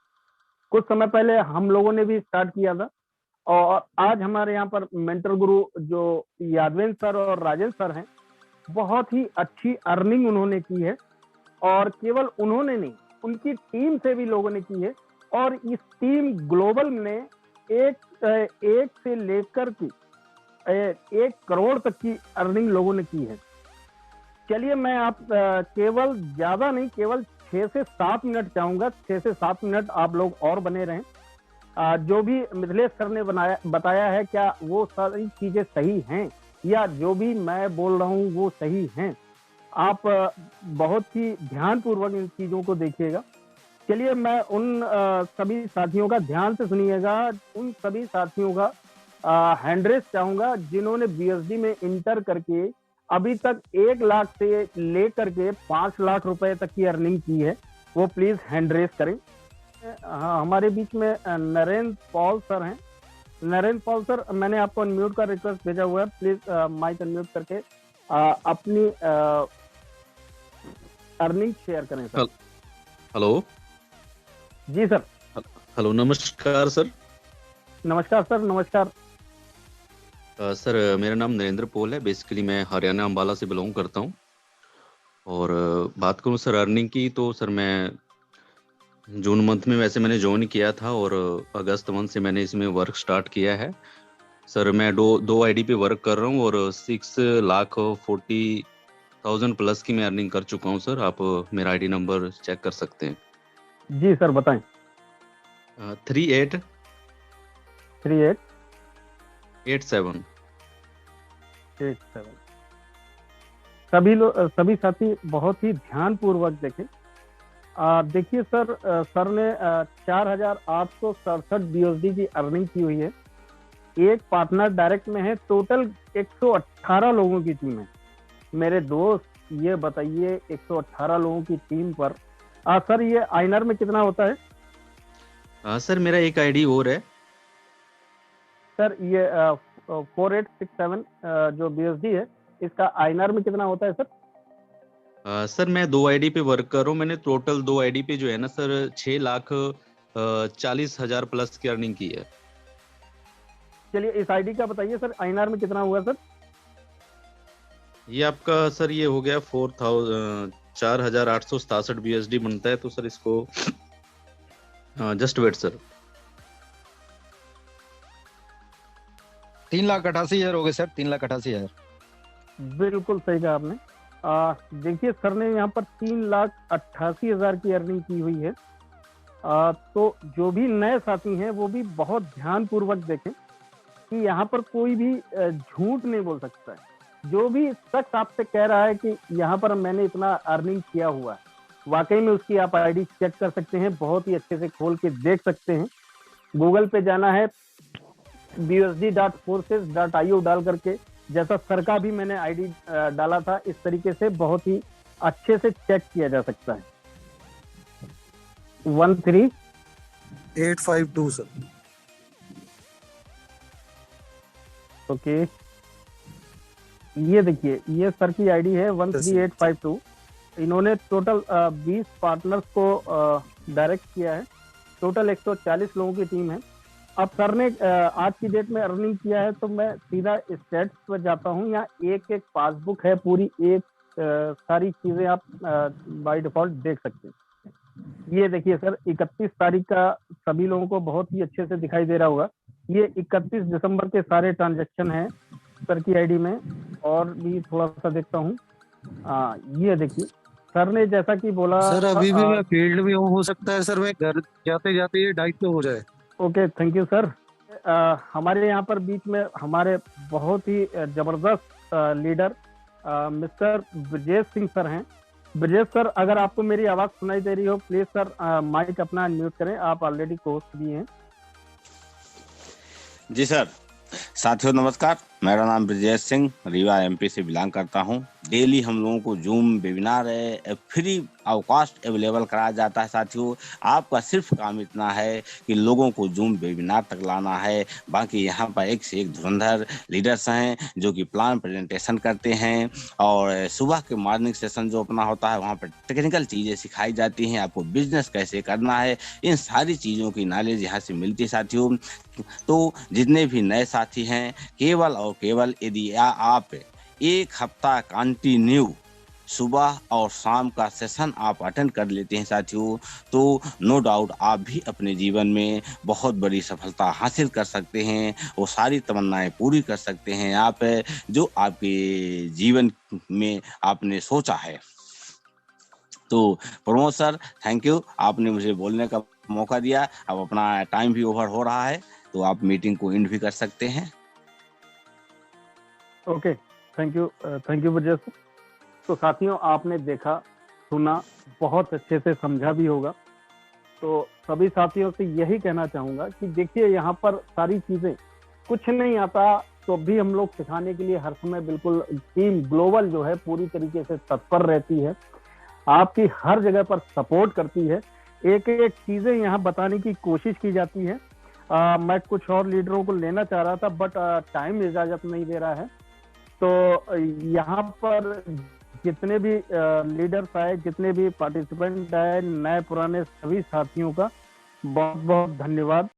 कुछ समय पहले हम लोगों ने भी स्टार्ट किया था, और आज हमारे यहाँ पर मेंटर गुरु जो यादवेंद्र सर और राजेंद्र सर हैं, बहुत ही अच्छी अर्निंग उन्होंने की है। और केवल उन्होंने नहीं, उनकी टीम से भी लोगों ने की है। और इस टीम ग्लोबल ने एक से लेकर के 1 करोड़ तक की अर्निंग लोगों ने की है। चलिए, मैं आप केवल ज्यादा नहीं, केवल 6 से 7 मिनट चाहूंगा, 6 से 7 मिनट आप लोग और बने रहें। जो भी मिथिलेश सर ने बताया है, क्या वो सारी चीजें सही हैं, या जो भी मैं बोल रहा हूँ वो सही हैं? आप बहुत ही ध्यानपूर्वक इन चीजों को देखिएगा। चलिए, मैं उन सभी साथियों का, ध्यान से सुनिएगा, उन सभी साथियों का हैंड रेस चाहूंगा जिन्होंने बीएसडी में इंटर करके अभी तक 1 लाख से लेकर के 5 लाख रुपए तक की अर्निंग की है, वो प्लीज हैंड रेस करें। हाँ, हमारे बीच में नरेंद्र पॉल सर हैं। नरेंद्र पॉल सर, मैंने आपको अनम्यूट का रिक्वेस्ट भेजा हुआ है, प्लीज माइक अनम्यूट करके अपनी अर्निंग शेयर करें सर। हेलो। जी सर। हेलो, नमस्कार सर। नमस्कार सर, नमस्कार। सर मेरा नाम नरेंद्र पोल है। बेसिकली मैं हरियाणा अंबाला से बिलोंग करता हूँ। और बात करूँ सर अर्निंग की, तो सर मैं जून मंथ में वैसे मैंने ज्वाइन किया था और अगस्त मंथ से मैंने इसमें वर्क स्टार्ट किया है। सर मैं दो आईडी पे वर्क कर रहा हूँ और 6,40,000 प्लस की मैं अर्निंग कर चुका हूँ सर। आप मेरा आईडी नंबर चेक कर सकते हैं। जी सर, बताएं। 3887। 3887। सभी साथी बहुत ही ध्यान पूर्वक देखें। देखिए सर, सर ने 4,867 BUSD की अर्निंग की हुई है। एक पार्टनर डायरेक्ट में है। टोटल 118 लोगों की टीम है। मेरे दोस्त, ये बताइए 118 लोगों की टीम पर सर ये आईएनआर में कितना होता है? सर मेरा एक आईडी और है सर। ये 4867 जो BUSD है, इसका आईएनआर में कितना होता है सर? सर मैं दो आईडी पे वर्क कर रहा हूँ। मैंने टोटल दो आईडी पे जो है ना सर 6,40,000 प्लस की अर्निंग की है। चलिए इस आईडी का बताइए सर, आईएनआर में कितना हुआ सर? ये आपका सर ये हो गया 4,867 BUSD बनता है। तो सर इसको जस्ट वेट सर। 3,88,000 हो गए सर, 3,88,000। बिल्कुल सही कहा आपने। देखिए सर ने यहाँ पर 3,88,000 की अर्निंग की हुई है। तो जो भी नए साथी हैं वो भी बहुत ध्यान पूर्वक देखें कि यहाँ पर कोई भी झूठ नहीं बोल सकता है। जो भी शख्स आपसे कह रहा है कि यहाँ पर मैंने इतना अर्निंग किया हुआ है, वाकई में उसकी आप आईडी चेक कर सकते हैं, बहुत ही अच्छे से खोल के देख सकते हैं। गूगल पे जाना है, busd.forces.io डाल करके, जैसा सर का भी मैंने आईडी डाला था, इस तरीके से बहुत ही अच्छे से चेक किया जा सकता है। 13,852 सर। ओके, ये देखिए ये सर की आईडी है 13,852। इन्होंने टोटल 20 पार्टनर्स को डायरेक्ट किया है। टोटल 140 लोगों की टीम है। अब सर ने आज की डेट में अर्निंग किया है, तो मैं सीधा स्टेट्स पर जाता हूँ। यहाँ एक एक पासबुक है पूरी, एक सारी चीजें आप बाय डिफॉल्ट देख सकते हैं। ये देखिए सर, 31 तारीख का सभी लोगों को बहुत ही अच्छे से दिखाई दे रहा होगा। ये 31 दिसंबर के सारे ट्रांजैक्शन हैं सर की आईडी में। और भी थोड़ा सा देखता हूँ। ये देखिए सर ने जैसा कि बोला। सर अभी भी मैं फील्ड में हूँ, हो सकता है सर मैं घर जाते जाते ये डाइट पे हो जाए। Okay, thank you sir. हमारे यहाँ पर बीच में हमारे बहुत ही जबरदस्त leader mister Brajesh Singh sir हैं। ब्रजेश सर, अगर आपको मेरी आवाज सुनाई दे रही हो, प्लीज सर माइक अपना म्यूट करें। आप ऑलरेडी होस्ट भी हैं। जी सर। साथियों नमस्कार, मेरा नाम ब्रजेश सिंह रीवा MP से बिलोंग करता हूं। डेली हम लोगों को zoom webinar free of cost available कराया जाता है। साथियों आपका सिर्फ काम इतना है कि लोगों को जूम वेबिनार तक लाना है। बाकी यहाँ पर एक से एक धुरंधर लीडर्स हैं जो कि प्लान प्रेजेंटेशन करते हैं। और सुबह के मॉर्निंग सेशन जो अपना होता है, वहाँ पर टेक्निकल चीज़ें सिखाई जाती हैं। आपको बिजनेस कैसे करना है, इन सारी चीज़ों की नॉलेज यहाँ से मिलती है साथियों। तो जितने भी नए साथी हैं, केवल और केवल यदि आप एक हफ्ता कंटिन्यू सुबह और शाम का सेशन आप अटेंड कर लेते हैं साथियों, तो नो डाउट आप भी अपने जीवन में बहुत बड़ी सफलता हासिल कर सकते हैं। वो सारी तमन्नाएं पूरी कर सकते हैं आप, जो आपके जीवन में आपने सोचा है। तो प्रमोद सर, थैंक यू, आपने मुझे बोलने का मौका दिया। अब अपना टाइम भी ओवर हो रहा है, तो आप मीटिंग को एंड भी कर सकते हैं। Okay, thank you Brajesh. तो साथियों, आपने देखा, सुना, बहुत अच्छे से समझा भी होगा। तो सभी साथियों से यही कहना चाहूंगा कि देखिए यहाँ पर सारी चीजें, कुछ नहीं आता तो भी हम लोग सिखाने के लिए हर समय बिल्कुल टीम ग्लोबल जो है पूरी तरीके से तत्पर रहती है, आपकी हर जगह पर सपोर्ट करती है। एक एक चीजें यहाँ बताने की कोशिश की जाती है। मैं कुछ और लीडरों को लेना चाह रहा था, बट टाइम इजाजत नहीं दे रहा है। तो यहाँ पर जितने भी लीडर्स आए, जितने भी पार्टिसिपेंट आए, नए पुराने सभी साथियों का बहुत बहुत धन्यवाद।